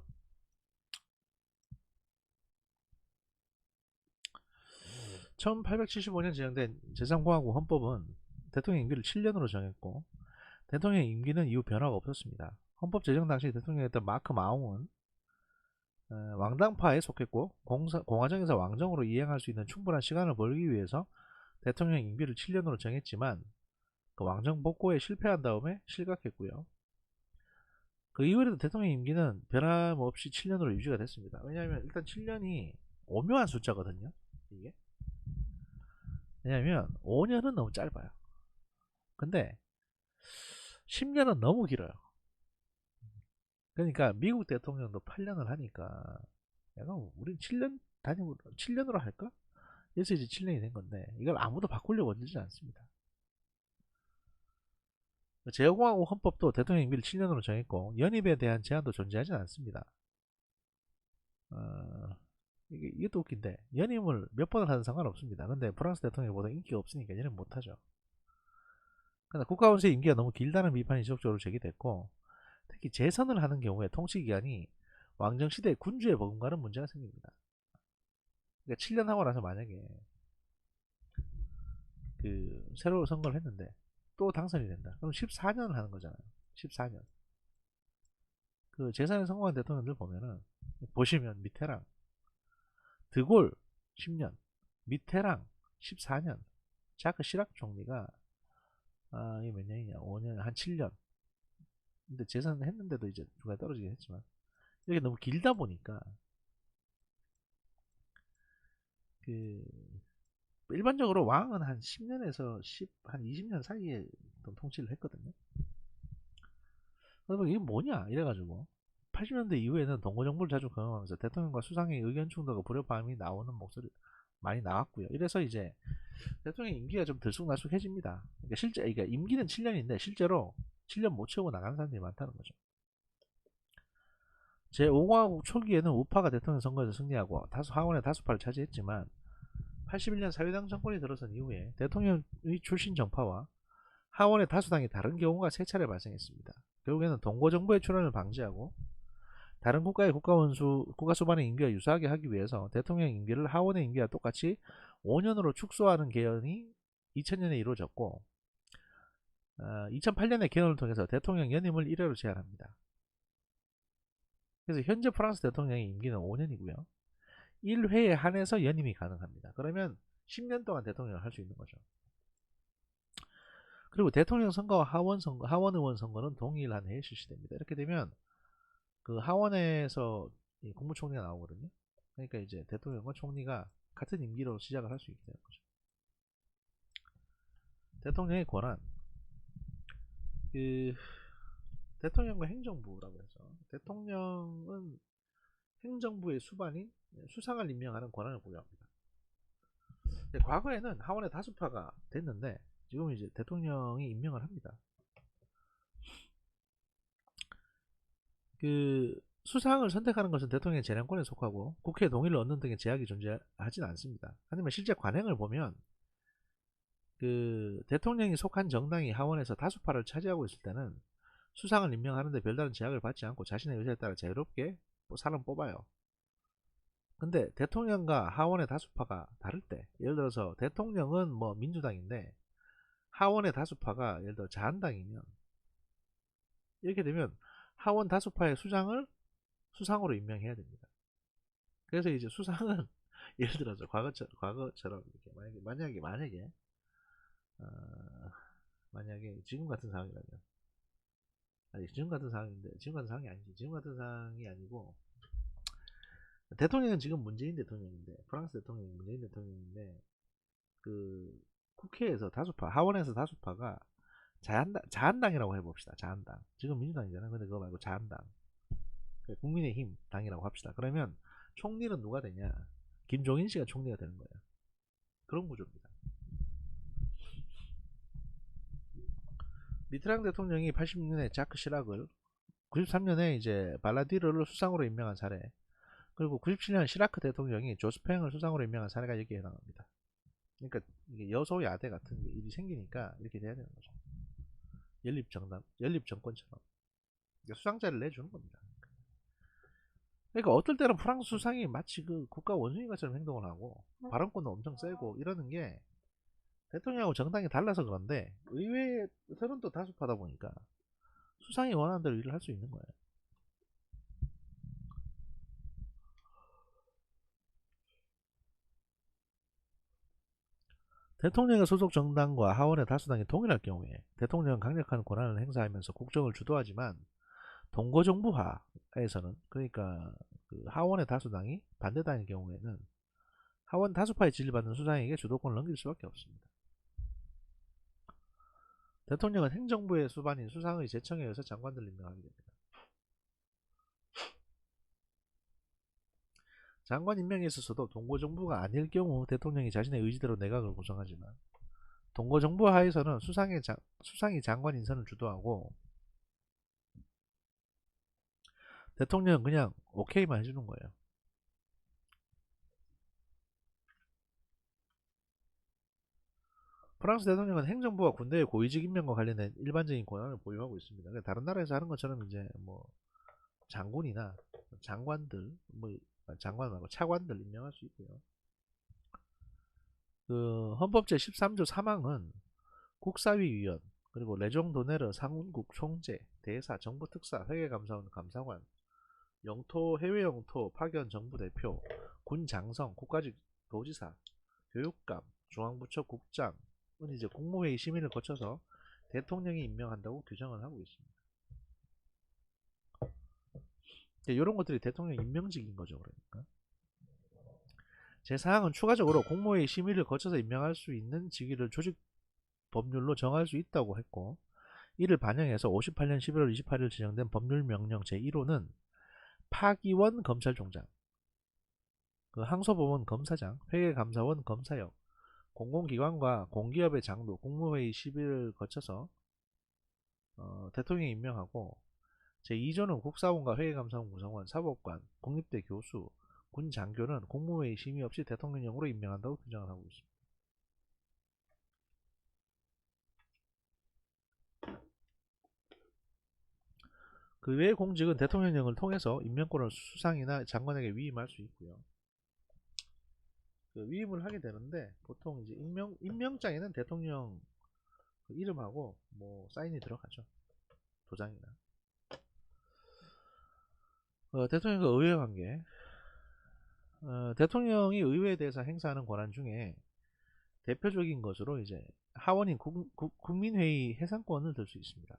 1875년 제정된 제3공화국 헌법은 대통령 임기를 7년으로 정했고, 대통령 임기는 이후 변화가 없었습니다. 헌법 제정 당시 대통령이었던 마크 마웅은 왕당파에 속했고 공화정에서 왕정으로 이행할 수 있는 충분한 시간을 벌기 위해서 대통령 임기를 7년으로 정했지만 그 왕정 복구에 실패한 다음에 실각했고요. 그 이후에도 대통령 임기는 변함없이 7년으로 유지가 됐습니다. 왜냐하면 일단 7년이 오묘한 숫자거든요. 이게 왜냐하면 5년은 너무 짧아요. 근데 10년은 너무 길어요. 그러니까 미국 대통령도 8년을 하니까 약간 우린 7년 단위로 7년으로 할까? 그래서 이제 7년이 된 건데 이걸 아무도 바꾸려고 하지 않습니다. 제공화국 헌법도 대통령 임기를 7년으로 정했고 연임에 대한 제한도 존재하지 않습니다. 이것도 웃긴데 연임을 몇 번을 하든 상관없습니다. 근데 프랑스 대통령보다 인기가 없으니까 연임 못하죠. 근데 국가원수의 임기가 너무 길다는 비판이 지속적으로 제기됐고 특히 재선을 하는 경우에 통치기간이 왕정시대 군주에 버금가는 문제가 생깁니다. 그러니까 7년 하고 나서 만약에 그 새로 선거를 했는데 또 당선이 된다. 그럼 14년을 하는 거잖아요. 14년. 그 재선에 성공한 대통령들 보면은 보시면 미테랑, 드골 10년, 미테랑 14년, 자크 시락 총리가 이게 몇 년이냐? 5년, 한 7년. 근데 재선을 했는데도 이제 중간에 떨어지긴 했지만 이게 너무 길다 보니까 그 일반적으로 왕은 한 10년에서 한 20년 사이에 통치를 했거든요. 그러면 이게 뭐냐 이래가지고 80년대 이후에는 동고정부를 자주 경험하면서 대통령과 수상의 의견 충돌과 불협화음이 나오는 목소리 많이 나왔고요. 이래서 이제 대통령 임기가 좀 들쑥날쑥해집니다. 그러니까 임기는 7년인데 실제로 7년 못 채우고 나가는 사람들이 많다는 거죠. 제5공화국 초기에는 우파가 대통령 선거에서 승리하고 하원의 다수파를 차지했지만 81년 사회당 정권이 들어선 이후에 대통령의 출신 정파와 하원의 다수당이 다른 경우가 세 차례 발생했습니다. 결국에는 동고정부의 출현을 방지하고 다른 국가의 국가 수반의 임기와 유사하게 하기 위해서 대통령 임기를 하원의 임기와 똑같이 5년으로 축소하는 개헌이 2000년에 이루어졌고 2008년의 개헌을 통해서 대통령 연임을 1회로 제한합니다. 그래서 현재 프랑스 대통령의 임기는 5년이고요. 1회에 한해서 연임이 가능합니다. 그러면 10년 동안 대통령을 할 수 있는 거죠. 그리고 대통령 선거와 하원 의원 선거는 동일한 해에 실시됩니다. 이렇게 되면 그 하원에서 국무총리가 나오거든요. 그러니까 이제 대통령과 총리가 같은 임기로 시작을 할 수 있게 되는 거죠. 대통령의 권한, 그 대통령과 행정부라고 해서 대통령은 행정부의 수반인 수상을 임명하는 권한을 보유합니다. 과거에는 하원의 다수파가 됐는데 지금 이제 대통령이 임명을 합니다. 그 수상을 선택하는 것은 대통령의 재량권에 속하고 국회 동의를 얻는 등의 제약이 존재하지는 않습니다. 하지만 실제 관행을 보면 그 대통령이 속한 정당이 하원에서 다수파를 차지하고 있을 때는 수상을 임명하는데 별다른 제약을 받지 않고 자신의 의사에 따라 자유롭게 사람 뽑아요. 근데 대통령과 하원의 다수파가 다를 때, 예를 들어서 대통령은 뭐 민주당인데 하원의 다수파가 예를 들어 자한당이면 이렇게 되면 하원 다수파의 수장을 수상으로 임명해야 됩니다. 그래서 이제 수상은 예를 들어서 과거처럼 이렇게 만약에 어, 만약에 지금 같은 상황이라면 아니 지금 같은 상황인데 지금 같은 상황이 아니지 지금 같은 상황이 아니고 대통령은 지금 문재인 대통령인데 프랑스 대통령이 문재인 대통령인데 그 국회에서 다수파 하원에서 다수파가 자한당이라고 해봅시다. 자한당 지금 민주당이잖아요. 근데 그거 말고 자한당 국민의힘 당이라고 합시다. 그러면 총리는 누가 되냐? 김종인 씨가 총리가 되는 거예요. 그런 구조입니다. 미트랑 대통령이 80년에 자크 시락을 93년에 이제 발라디르를 수상으로 임명한 사례 그리고 97년 시라크 대통령이 조스팽을 수상으로 임명한 사례가 여기에 해당합니다. 그러니까 이게 여소야대 같은 일이 생기니까 이렇게 돼야 되는 거죠. 연립정권처럼 수상자를 내주는 겁니다. 그러니까 어떨 때는 프랑스 수상이 마치 그 국가 원숭이 것처럼 행동을 하고 발언권도 엄청 세고 이러는 게 대통령하고 정당이 달라서 그런데 의회에서는 또 다수파다 보니까 수상이 원하는 대로 일을 할 수 있는 거예요. 대통령의 소속 정당과 하원의 다수당이 동일할 경우에 대통령은 강력한 권한을 행사하면서 국정을 주도하지만 동거정부화에서는, 그러니까 그 하원의 다수당이 반대당의 경우에는 하원 다수파에 지지받는 수상에게 주도권을 넘길 수밖에 없습니다. 대통령은 행정부의 수반인 수상의 제청에 의해서 장관들을 임명하게 됩니다. 장관 임명에 있어서도 동거정부가 아닐 경우 대통령이 자신의 의지대로 내각을 구성하지만, 동거정부 하에서는 수상이 장관 인선을 주도하고 대통령은 그냥 오케이만 해주는 거예요. 프랑스 대통령은 행정부와 군대의 고위직 임명과 관련된 일반적인 권한을 보유하고 있습니다. 그러니까 다른 나라에서 하는 것처럼 이제 뭐 장군이나 장관들, 뭐 장관 말고 차관들 임명할 수 있고요. 그 헌법 제 13조 3항은 국사위 위원, 그리고 레종 도네르 상원국 총재, 대사, 정부 특사, 회계감사원 감사관, 영토, 해외 영토 파견 정부 대표, 군 장성, 국가직 도지사, 교육감, 중앙부처 국장은 이제 국무회의 심의를 거쳐서 대통령이 임명한다고 규정을 하고 있습니다. 이런 것들이 대통령 임명직인 거죠. 그러니까 제4항은 추가적으로 국무회의 심의를 거쳐서 임명할 수 있는 직위를 조직 법률로 정할 수 있다고 했고, 이를 반영해서 58년 11월 28일 지정된 법률명령 제1호는 파기원 검찰총장, 그 항소법원 검사장, 회계감사원 검사역, 공공기관과 공기업의 장도 국무회의 심의를 거쳐서 대통령이 임명하고, 제2조는 국사원과 회계감사원 구성원, 사법관, 국립대 교수, 군 장교는 국무회의 심의 없이 대통령령으로 임명한다고 규정을 하고 있습니다. 그 외의 공직은 대통령령을 통해서 임명권을 수상이나 장관에게 위임할 수 있고요. 그 위임을 하게 되는데 보통 이제 임명장에는 대통령 그 이름하고 뭐 사인이 들어가죠. 도장이나. 대통령과 의회 관계. 대통령이 의회에 대해서 행사하는 권한 중에 대표적인 것으로 이제 하원인 국민회의 해산권을 들 수 있습니다.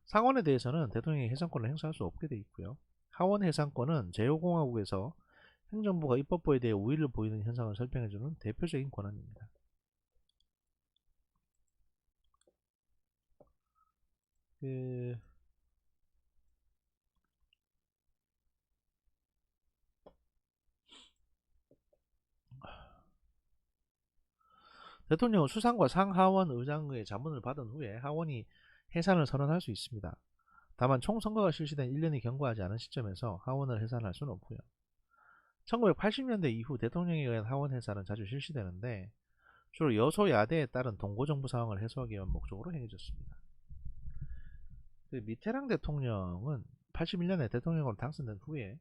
상원에 대해서는 대통령이 해산권을 행사할 수 없게 되어 있고요. 하원 해산권은 제5공화국에서 행정부가 입법부에 대해 우위를 보이는 현상을 설명해주는 대표적인 권한입니다. 대통령은 수상과 상하원 의장의 자문을 받은 후에 하원이 해산을 선언할 수 있습니다. 다만 총선거가 실시된 1년이 경과하지 않은 시점에서 하원을 해산할 수는 없고요. 1980년대 이후 대통령에 의한 하원 해산은 자주 실시되는데 주로 여소야대에 따른 동고정부 상황을 해소하기 위한 목적으로 행해졌습니다. 미테랑 대통령은 81년에 대통령으로 당선된 후에,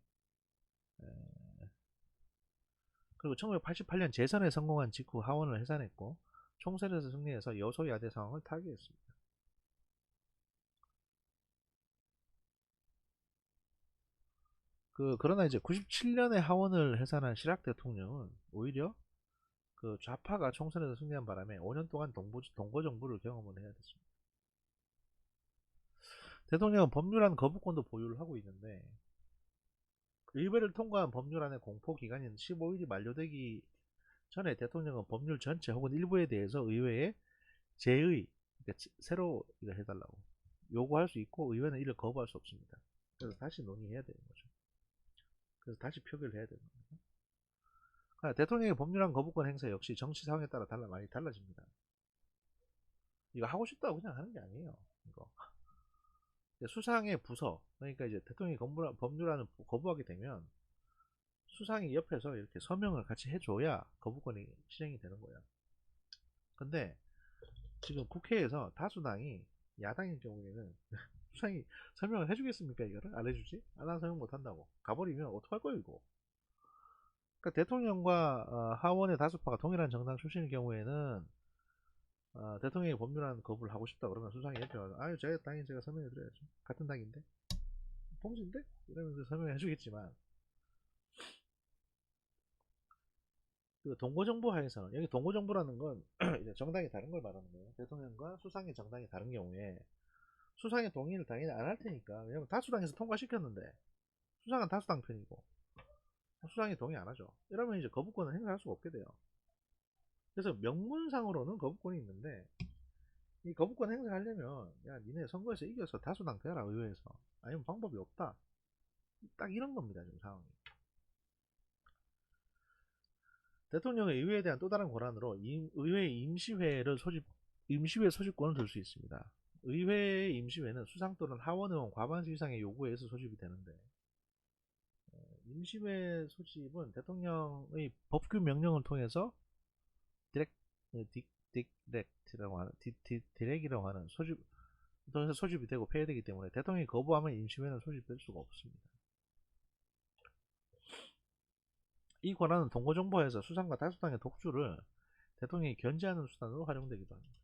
그리고 1988년 재선에 성공한 직후 하원을 해산했고 총선에서 승리해서 여소야대 상황을 타개했습니다. 그러나 이제 97년에 하원을 해산한 시락 대통령은 오히려 그 좌파가 총선에서 승리한 바람에 5년 동안 동거정부를 경험을 해야 됐습니다. 대통령은 법률안 거부권도 보유를 하고 있는데 의회를 통과한 법률안의 공포기간인 15일이 만료되기 전에 대통령은 법률 전체 혹은 일부에 대해서 의회에 재의, 그러니까 새로 이거 해달라고 요구할 수 있고 의회는 이를 거부할 수 없습니다. 그래서 다시 논의해야 되는 거죠. 그래서 다시 표결을 해야 되는 겁니다. 그러니까 대통령의 법률안 거부권 행사 역시 정치 상황에 따라 많이 달라집니다. 이거 하고 싶다고 그냥 하는 게 아니에요. 이거 수상의 부서, 그러니까 이제 대통령이 법률안을 거부하게 되면 수상이 옆에서 이렇게 서명을 같이 해줘야 거부권이 실행이 되는 거예요. 근데 지금 국회에서 다수당이 야당인 경우에는 수상이 설명을 해주겠습니까? 이거를 안 해주지? 안 설명 못 한다고 가버리면 어떡할 거예요 이거. 그러니까 대통령과 하원의 다수파가 동일한 정당 출신일 경우에는 대통령이 법률안 거부를 하고 싶다 그러면 수상이 옆에 와서 아유 제 당이 제가 설명해 드려야죠. 같은 당인데 통지인데 이러면서 설명해 주겠지만 그 동고정부 하에서는, 여기 동고정부라는 건 이제 정당이 다른 걸 말하는 거예요. 대통령과 수상의 정당이 다른 경우에 수상의 동의를 당연히 안 할 테니까. 왜냐면 다수당에서 통과시켰는데 수상은 다수당 편이고 수상이 동의 안 하죠. 이러면 이제 거부권을 행사할 수가 없게 돼요. 그래서 명문상으로는 거부권이 있는데, 이 거부권 행사하려면 야 니네 선거에서 이겨서 다수당 되라 의회에서, 아니면 방법이 없다, 딱 이런 겁니다 지금 상황이. 대통령의 의회에 대한 또 다른 권한으로 의회 임시회 소집권을 들 수 있습니다. 의회의 임시회는 수상 또는 하원 의원 과반수 이상의 요구에 의해서 소집이 되는데, 임시회 소집은 대통령의 법규 명령을 통해서 디렉, 디렉이라고 하는 디렉이라고 하는 소집 통해서 소집이 되고 폐회되기 때문에 대통령이 거부하면 임시회는 소집될 수가 없습니다. 이 권한은 동고정보에서 수상과 다수당의 독주를 대통령이 견제하는 수단으로 활용되기도 합니다.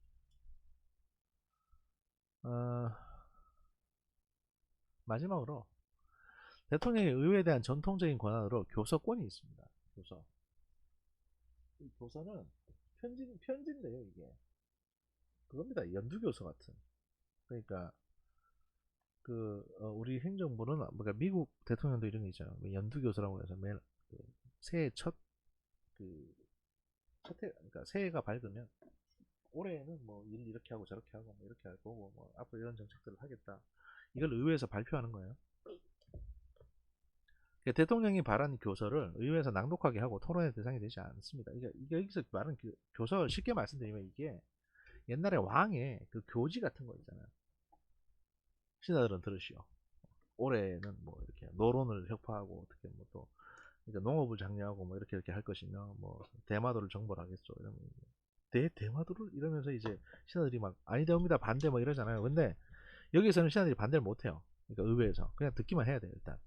마지막으로 대통령의 의회에 대한 전통적인 권한으로 교서권이 있습니다. 교서. 이 교서는 편지인데요, 이게. 그겁니다. 연두교서 같은. 그러니까 우리 행정부는, 그러니까 미국 대통령도 이런 게 있잖아요. 연두교서라고 해서 매일 새해 그러니까 새해가 밝으면 올해는 뭐 일 이렇게 하고 저렇게 하고 뭐 이렇게 할 거고 뭐 앞으로 이런 정책들을 하겠다. 이걸 의회에서 발표하는 거예요. 그러니까 대통령이 발한 교서를 의회에서 낭독하게 하고 토론의 대상이 되지 않습니다. 이게 여기서 말하는 교서, 쉽게 말씀드리면 이게 옛날에 왕의 그 교지 같은 거 있잖아요. 신하들은 들으시오. 올해는 뭐 이렇게 노론을 혁파하고 어떻게 뭐 또 그러니까 농업을 장려하고 뭐 이렇게 할 것이며 뭐 대마도를 정벌하겠죠. 이러면 대마도를 이러면서 이제 신하들이 막 아니되옵니다 반대 뭐 이러잖아요. 근데 여기서는 신하들이 반대를 못 해요. 그러니까 의회에서 그냥 듣기만 해야 돼요 일단.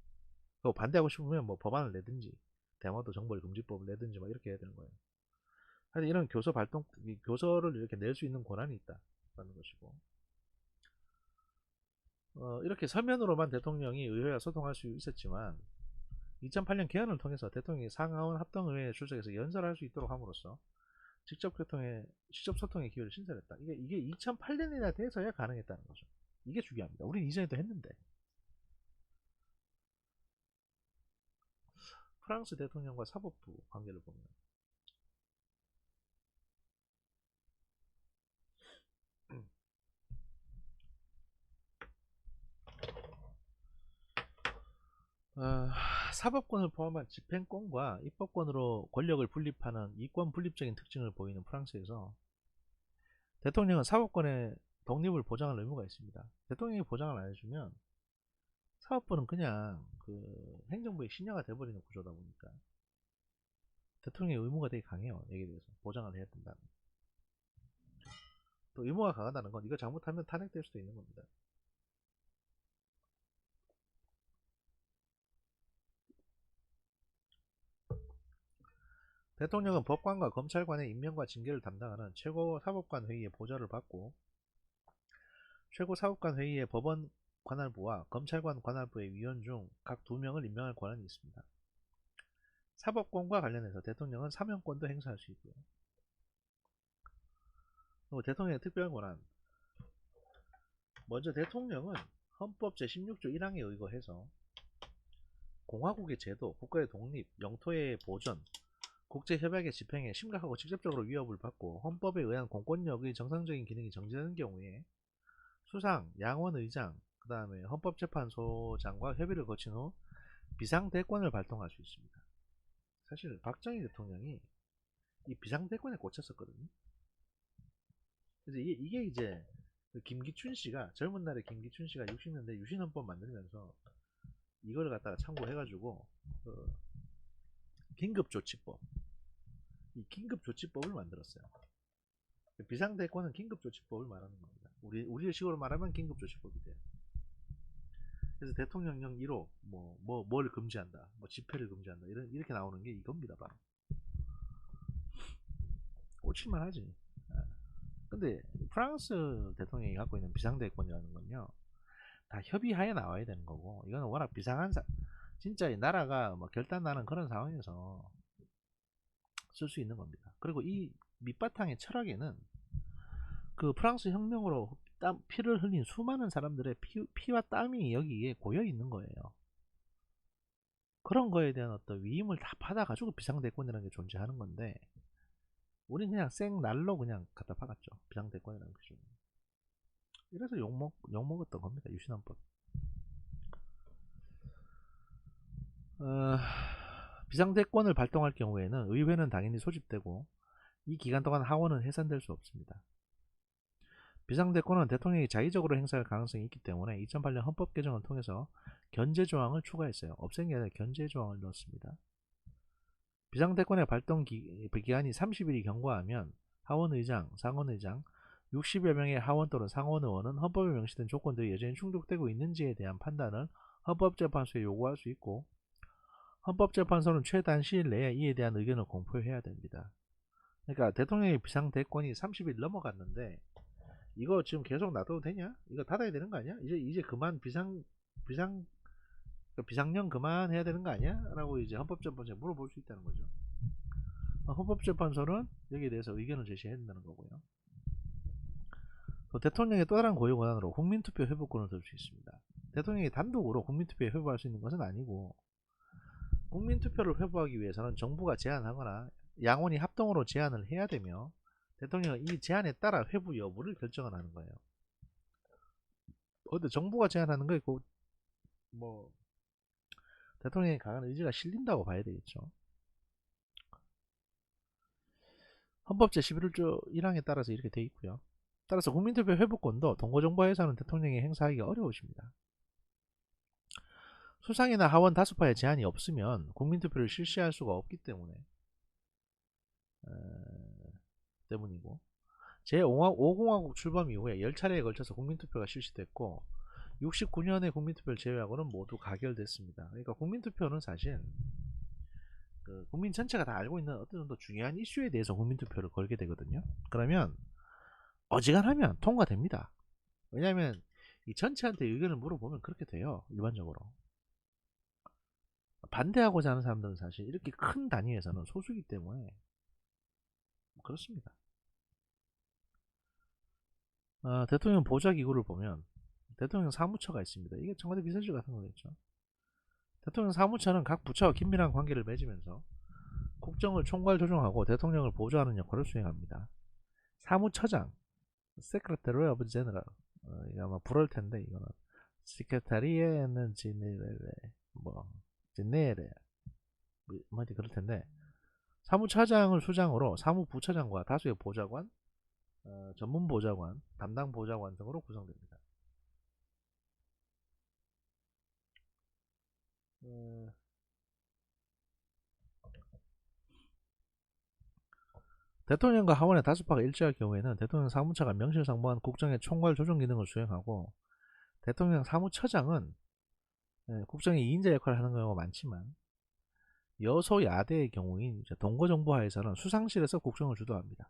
반대하고 싶으면 뭐 법안을 내든지 대마도 정벌 금지법을 내든지 막 이렇게 해야 되는 거예요. 하여튼 이런 교서를 이렇게 낼 수 있는 권한이 있다라는 것이고, 이렇게 서면으로만 대통령이 의회와 소통할 수 있었지만 2008년 개헌을 통해서 대통령이 상하원 합동의회에 출석해서 연설할 수 있도록 함으로써 직접 소통의 기회를 신설했다. 이게 2008년이나 돼서야 가능했다는 거죠. 이게 중요합니다. 우리는 이전에도 했는데. 프랑스 대통령과 사법부 관계를 보면 사법권을 포함한 집행권과 입법권으로 권력을 분립하는 이권 분립적인 특징을 보이는 프랑스에서 대통령은 사법권의 독립을 보장할 의무가 있습니다. 대통령이 보장을 안 해주면 사법부는 그냥 행정부의 신하가 돼버리는 구조다 보니까 대통령의 의무가 되게 강해요. 여기에 대해서 보장을 해야 된다는. 또 의무가 강하다는 건 이거 잘못하면 탄핵될 수도 있는 겁니다. 대통령은 법관과 검찰관의 임명과 징계를 담당하는 최고사법관 회의의 보좌를 받고 최고사법관 회의의 법원 관할부와 검찰관 관할부의 위원 중 각 2명을 임명할 권한이 있습니다. 사법권과 관련해서 대통령은 사면권도 행사할 수 있고요. 그리고 대통령의 특별 권한. 먼저 대통령은 헌법 제16조 1항에 의거해서 공화국의 제도, 국가의 독립, 영토의 보전, 국제협약의 집행에 심각하고 직접적으로 위협을 받고 헌법에 의한 공권력의 정상적인 기능이 정지되는 경우에 수상, 양원의장, 그 다음에 헌법재판소장과 협의를 거친 후 비상대권을 발동할 수 있습니다. 사실 박정희 대통령이 이 비상대권에 꽂혔었거든요. 그래서 이게 이제 김기춘 씨가, 젊은 날에 김기춘 씨가 60년대 유신헌법 만들면서 이걸 갖다가 참고해가지고 긴급조치법, 이 긴급조치법을 만들었어요. 비상대권은 긴급조치법을 말하는 겁니다. 우리 식으로 말하면 긴급조치법이 돼요. 그래서 대통령령 1호 뭘 금지한다, 뭐 집회를 금지한다, 이렇게 나오는 게 이겁니다. 바로 꽂힐만 하지. 근데 프랑스 대통령이 갖고 있는 비상대권이라는 건요, 다 협의하에 나와야 되는 거고, 이거는 워낙 비상한 진짜 이 나라가 뭐 결단 나는 그런 상황에서 쓸 수 있는 겁니다. 그리고 이 밑바탕의 철학에는 그 프랑스 혁명으로 피를 흘린 수많은 사람들의 피와 땀이 여기에 고여 있는 거예요. 그런 거에 대한 어떤 위임을 다 받아가지고 비상대권이라는 게 존재하는 건데, 우린 그냥 생날로 그냥 갖다 박았죠. 비상대권이라는 기준. 이래서 욕먹었던 겁니다. 유신헌법. 비상대권을 발동할 경우에는 의회는 당연히 소집되고, 이 기간 동안 하원은 해산될 수 없습니다. 비상대권은 대통령이 자의적으로 행사할 가능성이 있기 때문에 2008년 헌법 개정을 통해서 견제 조항을 추가했어요. 없앤 게 아니라 견제 조항을 넣었습니다. 비상대권의 발동 기간이 30일이 경과하면 하원의장, 상원의장, 60여 명의 하원 또는 상원 의원은 헌법에 명시된 조건들이 여전히 충족되고 있는지에 대한 판단을 헌법재판소에 요구할 수 있고, 헌법재판소는 최단 시일 내에 이에 대한 의견을 공표해야 됩니다. 그러니까 대통령의 비상대권이 30일 넘어갔는데 이거 지금 계속 놔둬도 되냐? 이거 닫아야 되는 거 아니야? 이제 그만 비상령 그만 해야 되는 거 아니야? 라고 이제 헌법재판소에 물어볼 수 있다는 거죠. 헌법재판소는 여기에 대해서 의견을 제시해야 된다는 거고요. 대통령의 또 다른 고유 권한으로 국민투표 회부권을 들 수 있습니다. 대통령이 단독으로 국민투표에 회부할 수 있는 것은 아니고, 국민투표를 회부하기 위해서는 정부가 제안하거나 양원이 합동으로 제안을 해야 되며, 대통령은 이 제안에 따라 회부 여부를 결정을 하는 거예요. 근데 정부가 제안하는 거에 뭐 대통령의 강한 의지가 실린다고 봐야 되겠죠. 헌법 제11조 1항에 따라서 이렇게 되어 있고요. 따라서 국민투표 회부권도 동거정부하에서는 대통령이 행사하기가 어려우십니다. 수상이나 하원 다수파의 제안이 없으면 국민투표를 실시할 수가 없기 때문이고, 제5공화국 출범 이후에 10차례에 걸쳐서 국민투표가 실시됐고, 69년의 국민투표를 제외하고는 모두 가결됐습니다. 그러니까 국민투표는 사실 국민 전체가 다 알고 있는 어떤 정도 중요한 이슈에 대해서 국민투표를 걸게 되거든요. 그러면 어지간하면 통과됩니다. 왜냐하면 이 전체한테 의견을 물어보면 그렇게 돼요. 일반적으로 반대하고자 하는 사람들은 사실 이렇게 큰 단위에서는 소수이기 때문에 그렇습니다. 대통령 보좌기구를 보면 대통령 사무처가 있습니다. 이게 청와대 비서실 같은 거겠죠. 대통령 사무처는 각 부처와 긴밀한 관계를 맺으면서 국정을 총괄 조정하고 대통령을 보좌하는 역할을 수행합니다. 사무처장, Secretary of General, 이게 아마 불어일 텐데 이거는 Secretari에는 지네레 뭐 그럴 텐데, 사무처장을 수장으로 사무부처장과 다수의 보좌관, 전문보좌관, 담당보좌관 등으로 구성됩니다. 대통령과 하원의 다수파가 일치할 경우에는 대통령 사무처가 명실상부한 국정의 총괄 조정 기능을 수행하고, 대통령 사무처장은 국정의 2인자 역할을 하는 경우가 많지만, 여소야대의 경우인 동거정부하에서는 수상실에서 국정을 주도합니다.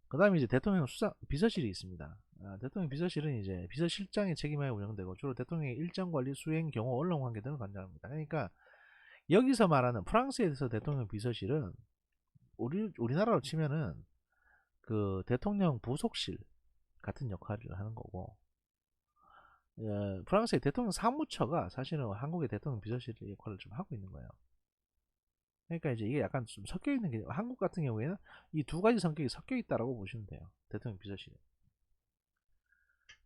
그 다음에 이제 대통령 비서실이 있습니다. 대통령 비서실은 이제 비서실장의 책임하에 운영되고, 주로 대통령의 일정 관리, 수행, 경호, 언론 관계 등을 관장합니다. 그러니까 여기서 말하는 프랑스에서 대통령 비서실은 우리나라로 치면은 그 대통령 부속실 같은 역할을 하는 거고, 프랑스의 대통령 사무처가 사실은 한국의 대통령 비서실 역할을 좀 하고 있는 거예요. 그러니까 이제 이게 약간 좀 섞여 있는 게, 한국 같은 경우에는 이 두 가지 성격이 섞여 있다라고 보시면 돼요. 대통령 비서실에.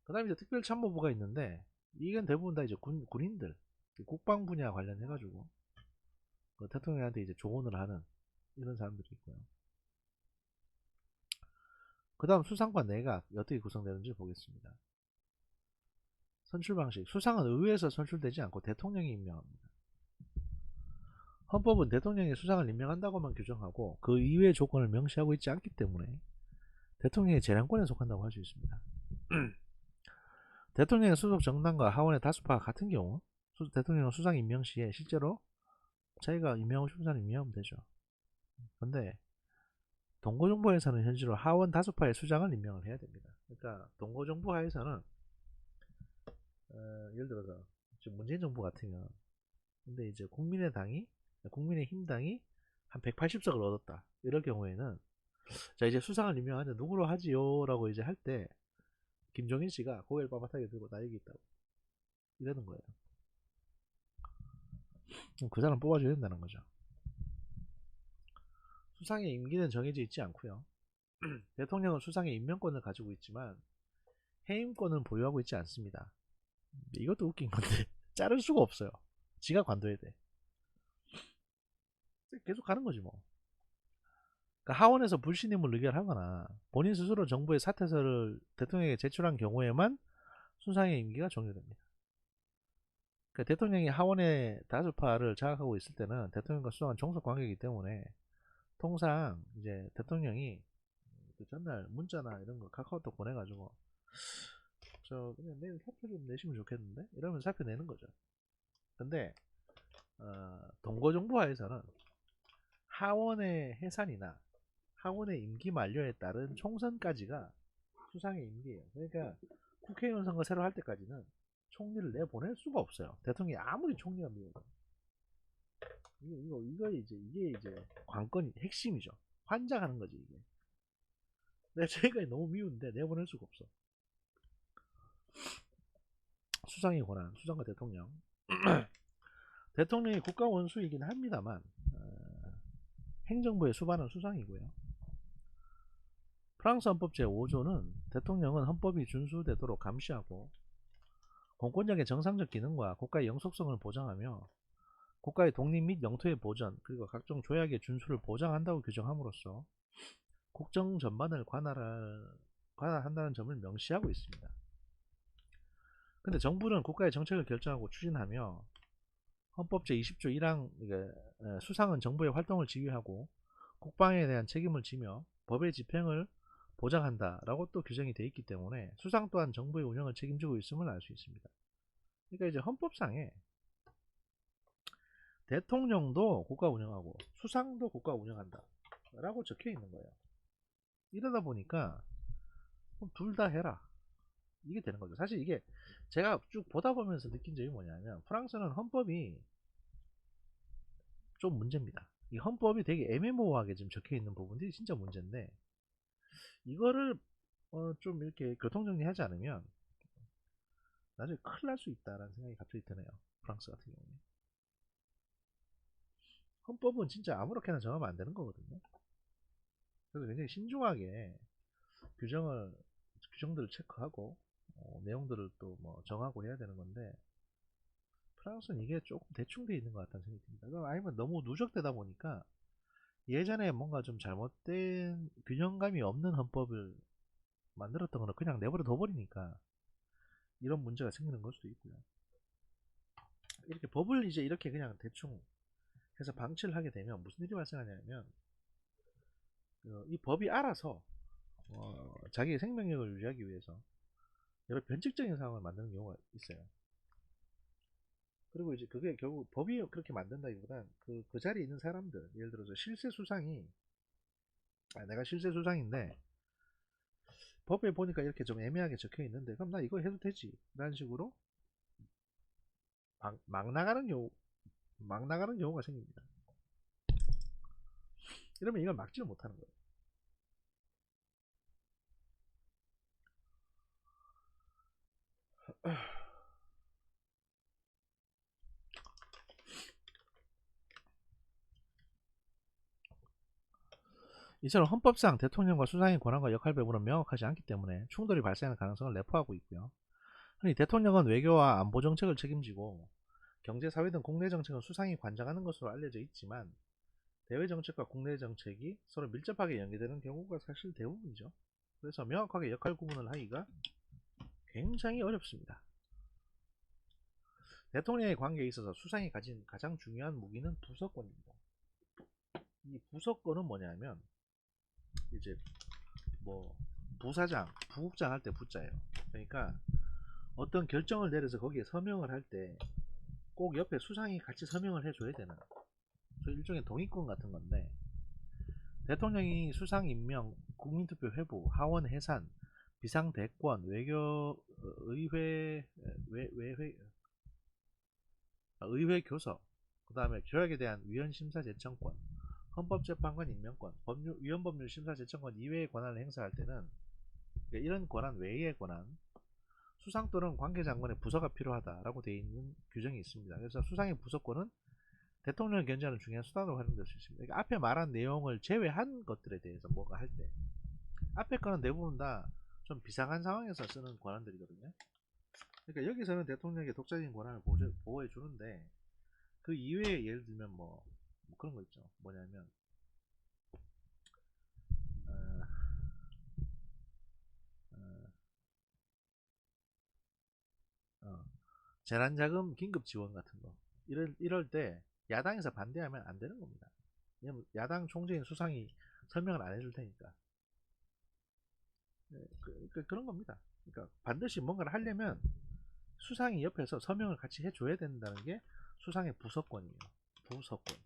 그 다음에 이제 특별참모부가 있는데, 이건 대부분 다 이제 군인들, 국방 분야 관련해가지고 대통령한테 이제 조언을 하는 이런 사람들이 있고요. 그 다음 수상과 내각 어떻게 구성되는지 보겠습니다. 선출 방식. 수상은 의회에서 선출되지 않고 대통령이 임명합니다. 헌법은 대통령이 수상을 임명한다고만 규정하고 그 이외의 조건을 명시하고 있지 않기 때문에 대통령의 재량권에 속한다고 할 수 있습니다. 대통령의 소속 정당과 하원의 다수파가 같은 경우 대통령은 수상 임명 시에 실제로 자기가 임명하고 싶은 사람 임명하면 되죠. 근데 동거정부에서는 현재로 하원 다수파의 수장을 임명을 해야 됩니다. 그러니까 동거정부 하에서는 예를 들어서 지금 문재인 정부 같으면, 근데 이제 국민의당이 국민의힘당이 한 180석을 얻었다. 이럴 경우에는 자 이제 수상을 임명하는데 누구로 하지요? 라고 이제 할 때 김종인 씨가 고개를 빳빳하게 들고 나 여기 있다고 이러는 거예요. 그 사람 뽑아줘야 된다는 거죠. 수상의 임기는 정해져 있지 않고요. 대통령은 수상의 임명권을 가지고 있지만 해임권은 보유하고 있지 않습니다. 이것도 웃긴 건데 자를 수가 없어요. 지가 관둬야 돼. 계속 가는 거지 뭐. 그러니까 하원에서 불신임을 의결하거나 본인 스스로 정부의 사퇴서를 대통령에게 제출한 경우에만 수상의 임기가 종료됩니다. 그러니까 대통령이 하원의 다수파를 장악하고 있을 때는 대통령과 수상은 종속 관계이기 때문에 통상 이제 대통령이 그 전날 문자나 이런 거 카카오톡 보내가지고 저 그냥 내일 사표 좀 내시면 좋겠는데 이러면 사표 내는 거죠. 근데 동거정부하에서는 하원의 해산이나 하원의 임기 만료에 따른 총선까지가 수상의 임기예요. 그러니까 국회의원 선거 새로 할 때까지는 총리를 내보낼 수가 없어요. 대통령이 아무리 총리가 미워도. 이게 이제 관건이 핵심이죠. 환장하는 거지 이게. 내가 저희가 너무 미운데 내보낼 수가 없어. 수상의 권한, 수상과 대통령. 대통령이 국가 원수이긴 합니다만 행정부의 수반은 수상이고요. 프랑스 헌법 제5조는 대통령은 헌법이 준수되도록 감시하고 공권력의 정상적 기능과 국가의 영속성을 보장하며 국가의 독립 및 영토의 보전 그리고 각종 조약의 준수를 보장한다고 규정함으로써 국정 전반을 관할한다는 점을 명시하고 있습니다. 근데 정부는 국가의 정책을 결정하고 추진하며 헌법 제20조 1항 수상은 정부의 활동을 지휘하고 국방에 대한 책임을 지며 법의 집행을 보장한다라고 또 규정이 되어 있기 때문에 수상 또한 정부의 운영을 책임지고 있음을 알 수 있습니다. 그러니까 이제 헌법상에 대통령도 국가 운영하고 수상도 국가 운영한다 라고 적혀 있는 거예요. 이러다 보니까 둘 다 해라 이게 되는 거죠. 사실 이게 제가 쭉 보다 보면서 느낀 점이 뭐냐면 프랑스는 헌법이 좀 문제입니다. 이 헌법이 되게 애매모호하게 지금 적혀 있는 부분들이 진짜 문제인데 이거를 좀 이렇게 교통정리하지 않으면 나중에 큰일 날 수 있다라는 생각이 갑자기 드네요. 프랑스 같은 경우는. 헌법은 진짜 아무렇게나 정하면 안 되는 거거든요. 그래서 굉장히 신중하게 규정들을 체크하고 내용들을 또 뭐 정하고 해야 되는 건데 프랑스는 이게 조금 대충 돼 있는 것 같다는 생각이 듭니다. 아니면 너무 누적되다 보니까 예전에 뭔가 좀 잘못된 균형감이 없는 헌법을 만들었던 거는 그냥 내버려 둬버리니까 이런 문제가 생기는 걸 수도 있고요. 이렇게 법을 이제 이렇게 그냥 대충 해서 방치를 하게 되면 무슨 일이 발생하냐면 이 법이 알아서 자기의 생명력을 유지하기 위해서 여러 변칙적인 상황을 만드는 경우가 있어요. 그리고 이제 그게 결국 법이 그렇게 만든다기보단 그 자리에 있는 사람들, 예를 들어서 실세 수상이 내가 실세 수상인데 법에 보니까 이렇게 좀 애매하게 적혀 있는데 그럼 나 이거 해도 되지 라는 식으로 막 나가는 경우가 생깁니다. 이러면 이걸 막지를 못하는 거예요. 이처럼 헌법상 대통령과 수상의 권한과 역할 배분은 명확하지 않기 때문에 충돌이 발생할 가능성을 내포하고 있고요. 흔히 대통령은 외교와 안보 정책을 책임지고 경제, 사회 등 국내 정책은 수상이 관장하는 것으로 알려져 있지만 대외 정책과 국내 정책이 서로 밀접하게 연계되는 경우가 사실 대부분이죠. 그래서 명확하게 역할 구분을 하기가 굉장히 어렵습니다. 대통령의 관계에 있어서 수상이 가진 가장 중요한 무기는 부서권입니다. 이 부서권은 뭐냐면 이제 뭐 부사장, 부국장 할 때 부자예요. 그러니까 어떤 결정을 내려서 거기에 서명을 할 때 꼭 옆에 수상이 같이 서명을 해줘야 되는 일종의 동의권 같은 건데 대통령이 수상 임명, 국민투표 회부, 하원 해산, 비상 대권, 외교 의회 교섭 그 다음에 조약에 대한 위헌심사 제청권, 헌법재판관 임명권, 위헌법률 심사 제청권 이외의 권한을 행사할 때는 이런 권한 외의 권한, 수상 또는 관계장관의 부서가 필요하다라고 되어 있는 규정이 있습니다. 그래서 수상의 부서권은 대통령을 견제하는 중요한 수단으로 활용될 수 있습니다. 그러니까 앞에 말한 내용을 제외한 것들에 대해서 뭐가 할 때, 앞에 거는 대부분 다 좀 비상한 상황에서 쓰는 권한들이거든요. 그러니까 여기서는 대통령에게 독자적인 권한을 보호해 주는데, 그 이외에 예를 들면 뭐 그런 거 있죠. 뭐냐면 어, 어, 어, 재난자금 긴급 지원 같은 거, 이럴 때 야당에서 반대하면 안 되는 겁니다. 왜냐면 야당 총재인 수상이 설명을 안 해줄 테니까. 네, 그런 겁니다. 그러니까 반드시 뭔가를 하려면 수상이 옆에서 서명을 같이 해줘야 된다는 게 수상의 부서권이에요. 부서권.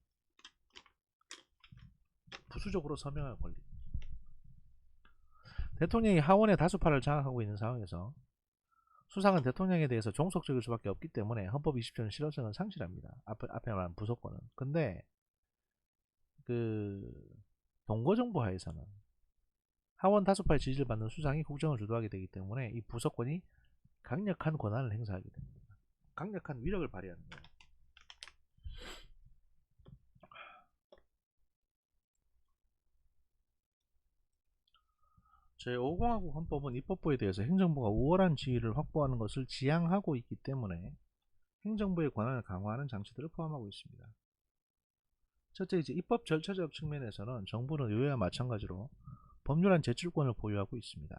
부수적으로 서명할 권리. 대통령이 하원의 다수파를 장악하고 있는 상황에서 수상은 대통령에 대해서 종속적일 수밖에 없기 때문에 헌법 20조는 실효성을 상실합니다. 앞에 말한 부서권은. 근데 그 동거정부 하에서는 하원 다수파의 지지를 받는 수상이 국정을 주도하게 되기 때문에 이 부서권이 강력한 권한을 행사하게 됩니다. 강력한 위력을 발휘하는 거예요. 제5공화국 헌법은 입법부에 대해서 행정부가 우월한 지위를 확보하는 것을 지향하고 있기 때문에 행정부의 권한을 강화하는 장치들을 포함하고 있습니다. 첫째, 이제 입법 절차적 측면에서는 정부는 의회와 마찬가지로 법률안 제출권을 보유하고 있습니다.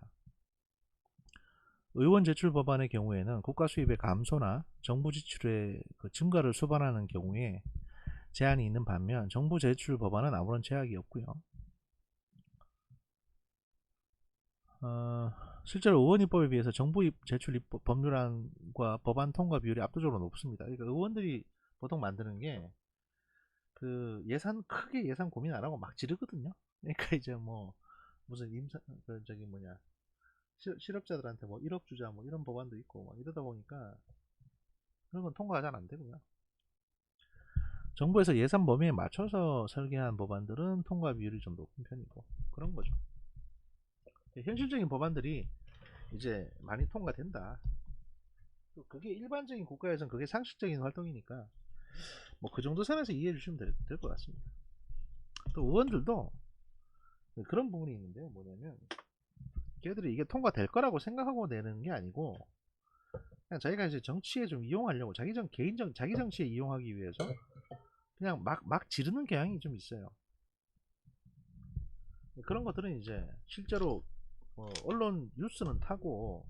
의원 제출 법안의 경우에는 국가 수입의 감소나 정부 지출의 증가를 수반하는 경우에 제한이 있는 반면 정부 제출 법안은 아무런 제약이 없고요. 실제로 의원 입법에 비해서 정부 제출 입법 법률안과 법안 통과 비율이 압도적으로 높습니다. 그러니까 의원들이 보통 만드는 게 그 크게 예산 고민 안 하고 막 지르거든요. 그러니까 이제 뭐 무슨 저기 뭐냐, 실업자들한테 뭐 1억 주자 뭐 이런 법안도 있고 막 이러다 보니까 그런 건 통과가 잘 안 되고요. 정부에서 예산 범위에 맞춰서 설계한 법안들은 통과 비율이 좀 높은 편이고 그런 거죠. 현실적인 법안들이 이제 많이 통과된다. 그게 일반적인 국가에서는 그게 상식적인 활동이니까 뭐 그 정도 선에서 이해해 주시면 될 것 같습니다. 또 의원들도 그런 부분이 있는데요. 뭐냐면 걔들이 이게 통과될 거라고 생각하고 내는 게 아니고 그냥 자기가 이제 정치에 좀 이용하려고 자기 정치에 이용하기 위해서 그냥 막 지르는 경향이 좀 있어요. 그런 것들은 이제 실제로 언론 뉴스는 타고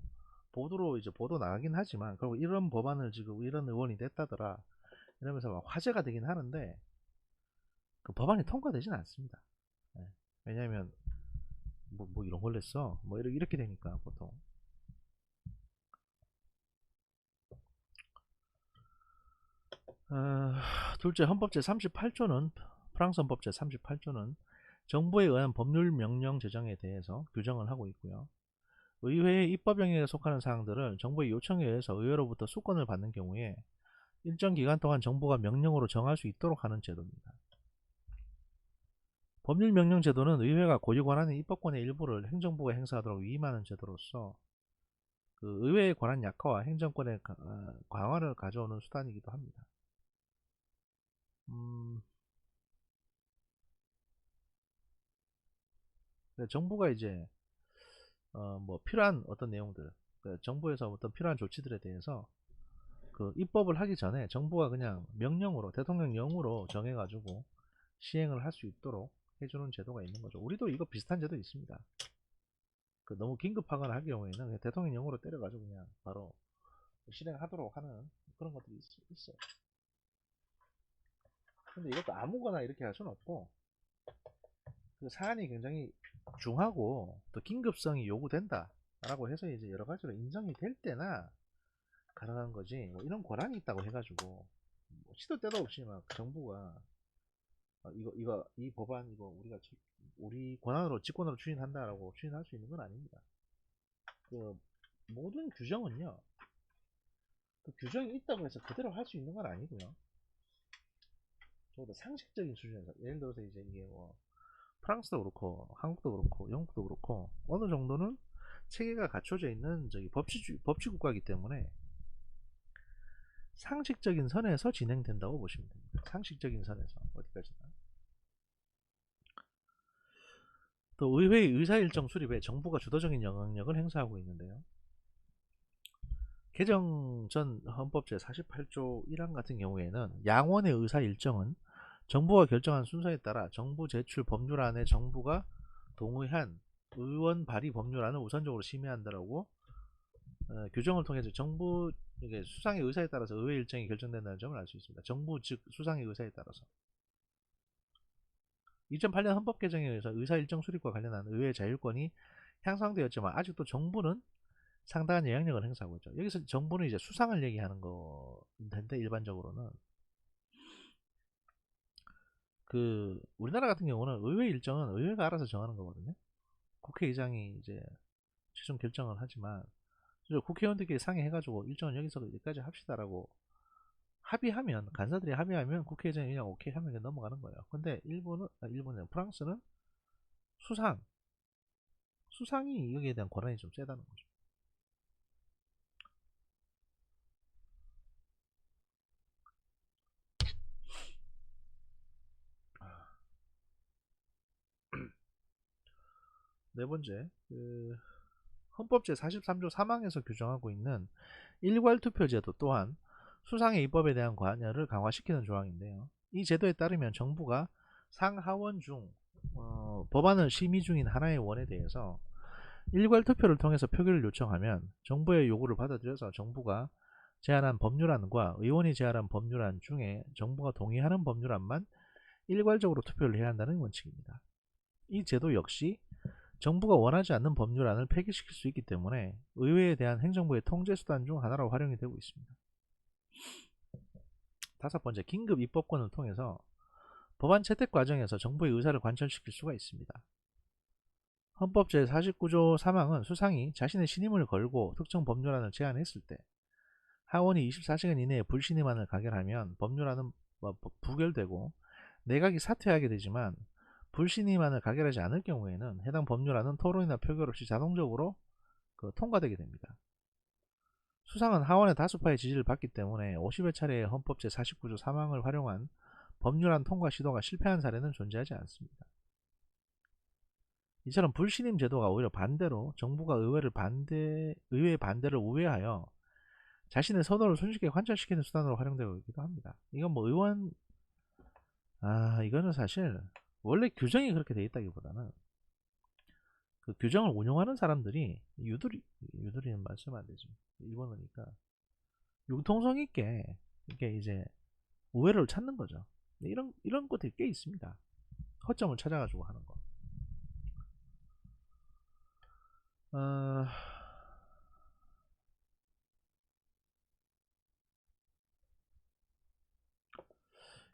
보도로 이제 보도 나가긴 하지만, 그리고 이런 법안을 지금 이런 의원이 냈다더라 이러면서 막 화제가 되긴 하는데 그 법안이 통과되진 않습니다. 네. 왜냐하면 뭐 이런 걸 냈어 뭐 이렇게 되니까 보통. 둘째, 헌법 제38조는 프랑스 헌법 제38조는 정부에 의한 법률 명령 제정에 대해서 규정을 하고 있고요. 의회의 입법 영역에 속하는 사항들을 정부의 요청에 의해서 의회로부터 수권을 받는 경우에 일정 기간 동안 정부가 명령으로 정할 수 있도록 하는 제도입니다. 법률 명령 제도는 의회가 고유 권한인 입법권의 일부를 행정부가 행사하도록 위임하는 제도로서 그 의회의 권한 약화와 행정권의 강화를 가져오는 수단이기도 합니다. 정부가 이제 뭐 필요한 어떤 내용들, 정부에서 어떤 필요한 조치들에 대해서 그 입법을 하기 전에 정부가 그냥 명령으로, 대통령령으로 정해가지고 시행을 할 수 있도록 해주는 제도가 있는 거죠. 우리도 이거 비슷한 제도 있습니다. 그 너무 긴급하거나 할 경우에는 그냥 대통령령으로 때려가지고 그냥 바로 실행하도록 하는 그런 것들이 있어요. 근데 이것도 아무거나 이렇게 할 수는 없고 그 사안이 굉장히 중하고 또 긴급성이 요구된다 라고 해서 이제 여러 가지로 인정이 될 때나 가능한 거지, 뭐 이런 권한이 있다고 해가지고 뭐 시도 때도 없이 막 정부가 이 법안 이거 우리 권한으로 직권으로 추진한다라고 추진할 수 있는 건 아닙니다. 그 모든 규정은요, 그 규정이 있다고 해서 그대로 할 수 있는 건 아니고요. 적어도 상식적인 수준에서, 예를 들어서 이제 이게 뭐 프랑스도 그렇고 한국도 그렇고 영국도 그렇고 어느 정도는 체계가 갖춰져 있는 저기 법치 국가이기 때문에 상식적인 선에서 진행된다고 보시면 됩니다. 상식적인 선에서 어디까지나. 또 의회의 의사일정 수립에 정부가 주도적인 영향력을 행사하고 있는데요. 개정 전 헌법 제48조 1항 같은 경우에는 양원의 의사일정은 정부가 결정한 순서에 따라 정부 제출 법률안에 정부가 동의한 의원 발의 법률안을 우선적으로 심의한다라고 규정을 통해서 정부 이게 수상의 의사에 따라서 의회 일정이 결정된다는 점을 알 수 있습니다. 정부 즉 수상의 의사에 따라서 2008년 헌법 개정에 의해서 의사 일정 수립과 관련한 의회 자율권이 향상되었지만 아직도 정부는 상당한 영향력을 행사하고 있죠. 여기서 정부는 이제 수상을 얘기하는 거인데 일반적으로는 그 우리나라 같은 경우는 의회 일정은 의회가 알아서 정하는 거거든요. 국회의장이 이제 최종 결정을 하지만 국회의원들끼리 상의해가지고 일정은 여기서 여기까지 합시다라고 합의하면 간사들이 합의하면 국회의장이 그냥 오케이 하면 그냥 넘어가는 거예요. 근데 일본은 프랑스는 수상이 여기에 대한 권한이 좀 세다는 거죠. 네 번째, 헌법 제43조 3항에서 규정하고 있는 일괄투표 제도 또한 수상의 입법에 대한 관여를 강화시키는 조항인데요. 이 제도에 따르면 정부가 상하원 중 법안을 심의 중인 하나의 원에 대해서 일괄투표를 통해서 표결을 요청하면 정부의 요구를 받아들여서 정부가 제안한 법률안과 의원이 제안한 법률안 중에 정부가 동의하는 법률안만 일괄적으로 투표를 해야 한다는 원칙입니다. 이 제도 역시 정부가 원하지 않는 법률안을 폐기시킬 수 있기 때문에 의회에 대한 행정부의 통제 수단 중 하나로 활용이 되고 있습니다. 다섯 번째, 긴급 입법권을 통해서 법안 채택 과정에서 정부의 의사를 관철시킬 수가 있습니다. 헌법 제49조 3항은 수상이 자신의 신임을 걸고 특정 법률안을 제안했을 때 하원이 24시간 이내에 불신임안을 가결하면 법률안은 부결되고 내각이 사퇴하게 되지만 불신임안을 가결하지 않을 경우에는 해당 법률안은 토론이나 표결 없이 자동적으로 통과되게 됩니다. 수상은 하원의 다수파의 지지를 받기 때문에 50여 차례의 헌법 제49조 3항을 활용한 법률안 통과 시도가 실패한 사례는 존재하지 않습니다. 이처럼 불신임 제도가 오히려 반대로 정부가 의회의 반대를 우회하여 자신의 선호를 손쉽게 관철시키는 수단으로 활용되고 있기도 합니다. 이건 뭐 이거는 사실 원래 규정이 그렇게 돼 있다기보다는 그 규정을 운용하는 사람들이 유두리는 말씀 안 되죠. 일본어니까 융통성 있게 이렇게 이제 우회를 찾는 거죠. 이런 것들이 꽤 있습니다. 허점을 찾아가지고 하는 거.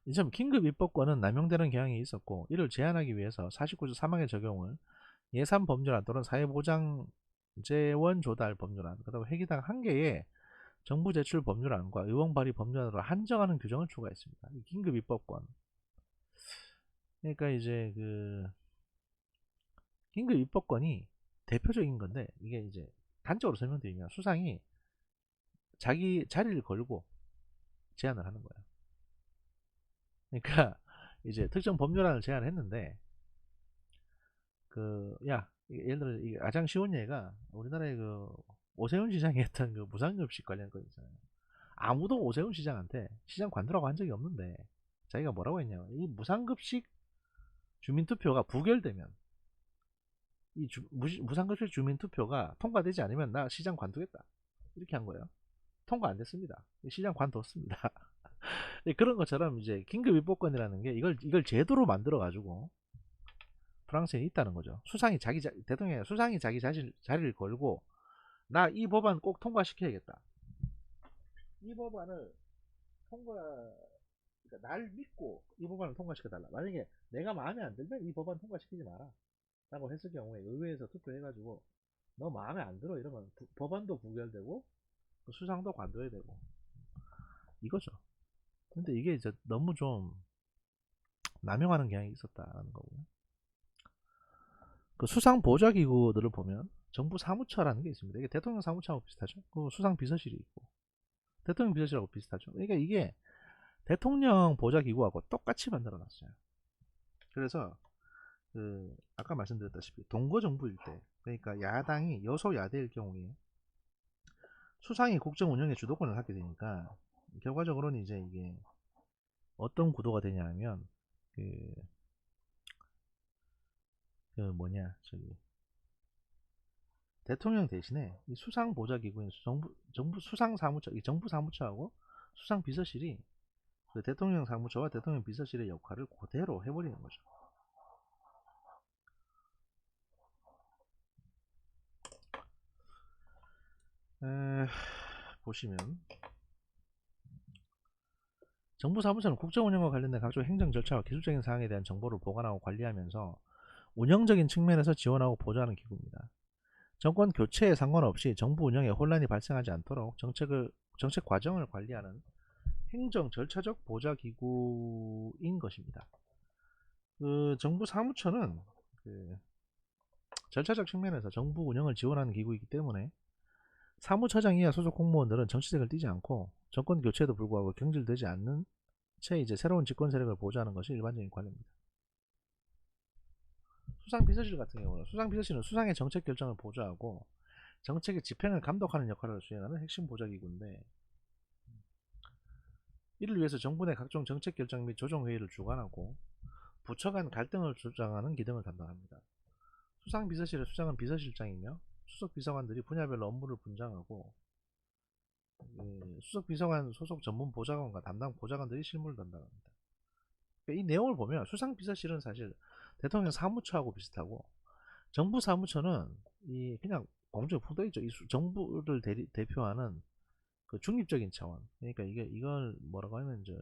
이처럼 긴급 입법권은 남용되는 경향이 있었고 이를 제한하기 위해서 49조 3항의 적용을 예산 법률안 또는 사회보장재원 조달 법률안, 그다음 회기당 1개의 정부 제출 법률안과 의원 발의 법률안으로 한정하는 규정을 추가했습니다. 긴급 입법권. 그러니까 이제 긴급 입법권이 대표적인 건데 이게 이제 단적으로 설명드리면 수상이 자기 자리를 걸고 제안을 하는 거예요. 그러니까 이제 특정 법률안을 제안했는데 예를 들어 이게 가장 쉬운 예가 우리나라의 오세훈 시장이 했던 무상급식 관련 거 있잖아요. 아무도 오세훈 시장한테 시장 관두라고 한 적이 없는데 자기가 뭐라고 했냐면 이 무상급식 주민투표가 부결되면 무상급식 주민투표가 통과되지 않으면 나 시장 관두겠다 이렇게 한 거예요. 통과 안 됐습니다. 시장 관뒀습니다. 그런 것처럼 이제 긴급입법권이라는 게 이걸 제도로 만들어 가지고 프랑스에 있다는 거죠. 대통령이 수상이 자기 자리를 걸고 나 이 법안 꼭 통과시켜야겠다. 이 법안을 그러니까 날 믿고 이 법안을 통과시켜달라. 만약에 내가 마음에 안 들면 이 법안 통과시키지 마라. 라고 했을 경우에 의회에서 투표해가지고 너 마음에 안 들어 이러면 법안도 부결되고 수상도 관둬야 되고 이거죠. 근데 이게 이제 너무 좀 남용하는 경향이 있었다는 거고요. 그 수상 보좌 기구들을 보면 정부 사무처라는 게 있습니다. 이게 대통령 사무처하고 비슷하죠. 그 수상 비서실이 있고 대통령 비서실하고 비슷하죠. 그러니까 이게 대통령 보좌 기구하고 똑같이 만들어 놨어요. 그래서 그 아까 말씀드렸다시피 동거 정부일 때, 그러니까 야당이 여소야대일 경우에 수상이 국정 운영의 주도권을 갖게 되니까 결과적으로는 이제 이게 어떤 구도가 되냐 하면 그, 그 뭐냐 저기 대통령 대신에 이 수상 보좌 기구인 정부 수상 사무처, 이 정부 사무처하고 수상 비서실이 그 대통령 사무처와 대통령 비서실의 역할을 그대로 해버리는 거죠. 보시면 정부 사무처는 국정 운영과 관련된 각종 행정 절차와 기술적인 사항에 대한 정보를 보관하고 관리하면서 운영적인 측면에서 지원하고 보좌하는 기구입니다. 정권 교체에 상관없이 정부 운영에 혼란이 발생하지 않도록 정책 과정을 관리하는 행정 절차적 보좌 기구인 것입니다. 그 정부 사무처는 그 절차적 측면에서 정부 운영을 지원하는 기구이기 때문에 사무처장 이하 소속 공무원들은 정치색을 띠지 않고 정권 교체에도 불구하고 경질되지 않는 채 이제 새로운 집권 세력을 보좌하는 것이 일반적인 관례입니다. 수상비서실 같은 경우는 수상비서실은 수상의 정책 결정을 보좌하고 정책의 집행을 감독하는 역할을 수행하는 핵심 보좌기구인데, 이를 위해서 정부 내 각종 정책 결정 및 조정회의를 주관하고 부처 간 갈등을 조정하는 기능을 담당합니다. 수상비서실의 수장은 비서실장이며 수석비서관들이 분야별로 업무를 분장하고 수석비서관 소속 전문 보좌관과 담당 보좌관들이 실무를 담당합니다. 이 내용을 보면 수상비서실은 사실 대통령 사무처하고 비슷하고 정부 사무처는 이 그냥 공적 풍토있죠. 이 정부를 대표하는 그 중립적인 차원. 그러니까 이걸 뭐라고 하면 이제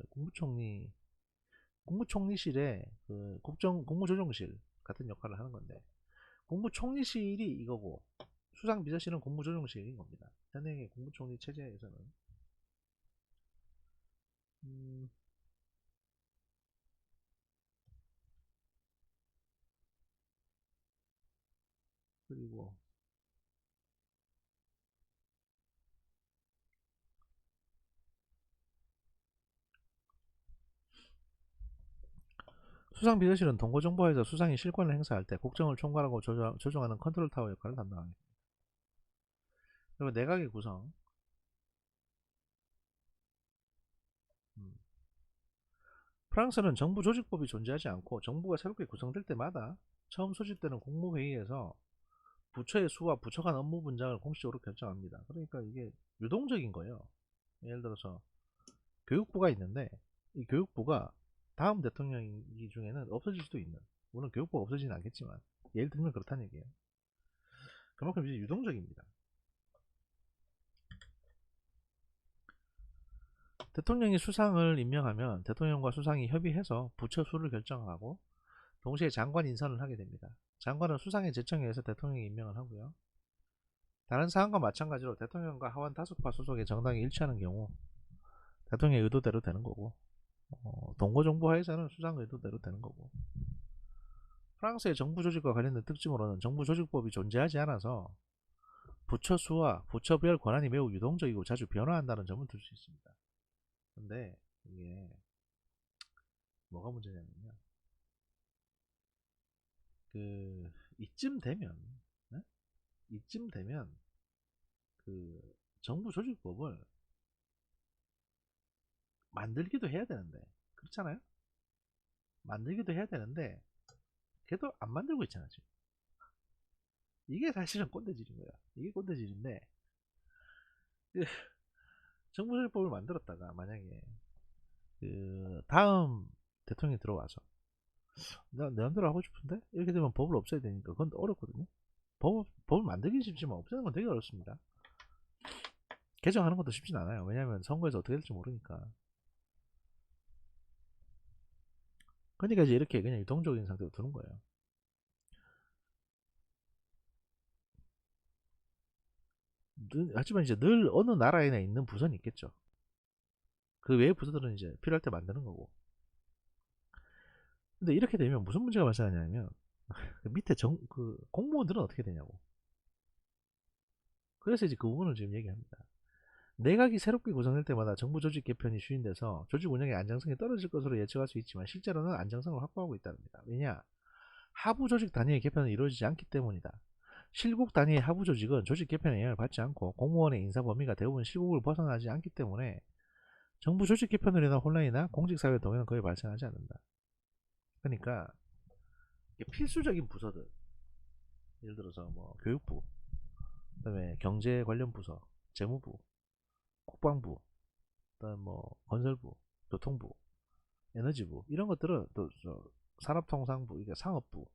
국무총리실의 그 국무조정실 같은 역할을 하는 건데, 국무총리실이 이거고 수상비서실은 국무조정실인 겁니다. 현행의 국무총리 체제에서는. 그리고 수상비서실은 동고정보에서 수상이 실권을 행사할 때 국정을 총괄하고 조정하는 컨트롤 타워 역할을 담당합니다. 그리고 내각의 구성. 프랑스는 정부 조직법이 존재하지 않고 정부가 새롭게 구성될 때마다 처음 소집되는 국무회의에서 부처의 수와 부처 간 업무 분장을 공식적으로 결정합니다. 그러니까 이게 유동적인 거예요. 예를 들어서 교육부가 있는데 이 교육부가 다음 대통령이 중에는 없어질 수도 있는, 물론 교육부가 없어지진 않겠지만 예를 들면 그렇다는 얘기예요. 그만큼 이제 유동적입니다. 대통령이 수상을 임명하면 대통령과 수상이 협의해서 부처 수를 결정하고 동시에 장관 인선을 하게 됩니다. 장관은 수상의 제청에 의해서 대통령이 임명을 하고요. 다른 사항과 마찬가지로 대통령과 하원 다수파 소속의 정당이 일치하는 경우 대통령의 의도대로 되는 거고, 동고정부하에서는 수상 의도대로 되는 거고. 프랑스의 정부 조직과 관련된 특징으로는 정부 조직법이 존재하지 않아서 부처 수와 부처별 권한이 매우 유동적이고 자주 변화한다는 점을 들 수 있습니다. 근데 이게 뭐가 문제냐면요, 그 이쯤 되면 네? 이쯤 되면 그 정부 조직법을 만들기도 해야 되는데, 그렇잖아요. 만들기도 해야 되는데 걔도 안 만들고 있잖아 지금. 이게 사실은 꼰대질인 거야. 이게 꼰대질인데, 그 정부 조직법을 만들었다가 만약에 그 다음 대통령이 들어와서 나 내 맘대로 하고 싶은데 이렇게 되면 법을 없애야 되니까 그건 어렵거든요. 법을 만들기 쉽지만 없애는 건 되게 어렵습니다. 개정하는 것도 쉽진 않아요. 왜냐하면 선거에서 어떻게 될지 모르니까. 그러니까 이제 이렇게 그냥 유동적인 상태로 두는 거예요. 하지만 이제 늘 어느 나라에나 있는 부서는 있겠죠. 그 외의 부서들은 이제 필요할 때 만드는 거고. 근데 이렇게 되면 무슨 문제가 발생하냐면 그 밑에 그 공무원들은 어떻게 되냐고. 그래서 이제 그 부분을 지금 얘기합니다. 내각이 새롭게 구성될 때마다 정부 조직 개편이 추진돼서 조직 운영의 안정성이 떨어질 것으로 예측할 수 있지만 실제로는 안정성을 확보하고 있답니다. 왜냐? 하부 조직 단위의 개편은 이루어지지 않기 때문이다. 실국 단위의 하부 조직은 조직 개편에 영향을 받지 않고 공무원의 인사 범위가 대부분 실국을 벗어나지 않기 때문에 정부 조직 개편으로 인한 혼란이나 공직사회 동요는 거의 발생하지 않는다. 그러니까 필수적인 부서들, 예를 들어서 뭐 교육부, 그다음에 경제 관련 부서, 재무부, 국방부, 그다음 뭐 건설부, 교통부, 에너지부 이런 것들은 또 산업통상부, 이게 상업부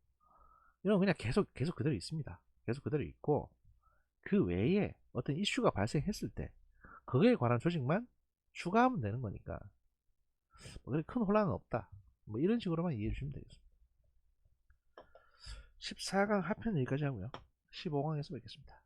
이런 건 그냥 계속 그대로 있습니다. 계속 그대로 있고 그 외에 어떤 이슈가 발생했을 때 그거에 관한 조직만 추가하면 되는 거니까 뭐 그렇게 큰 혼란은 없다. 뭐 이런 식으로만 이해해 주시면 되겠습니다. 14강 하편 여기까지 하고요. 15강에서 뵙겠습니다.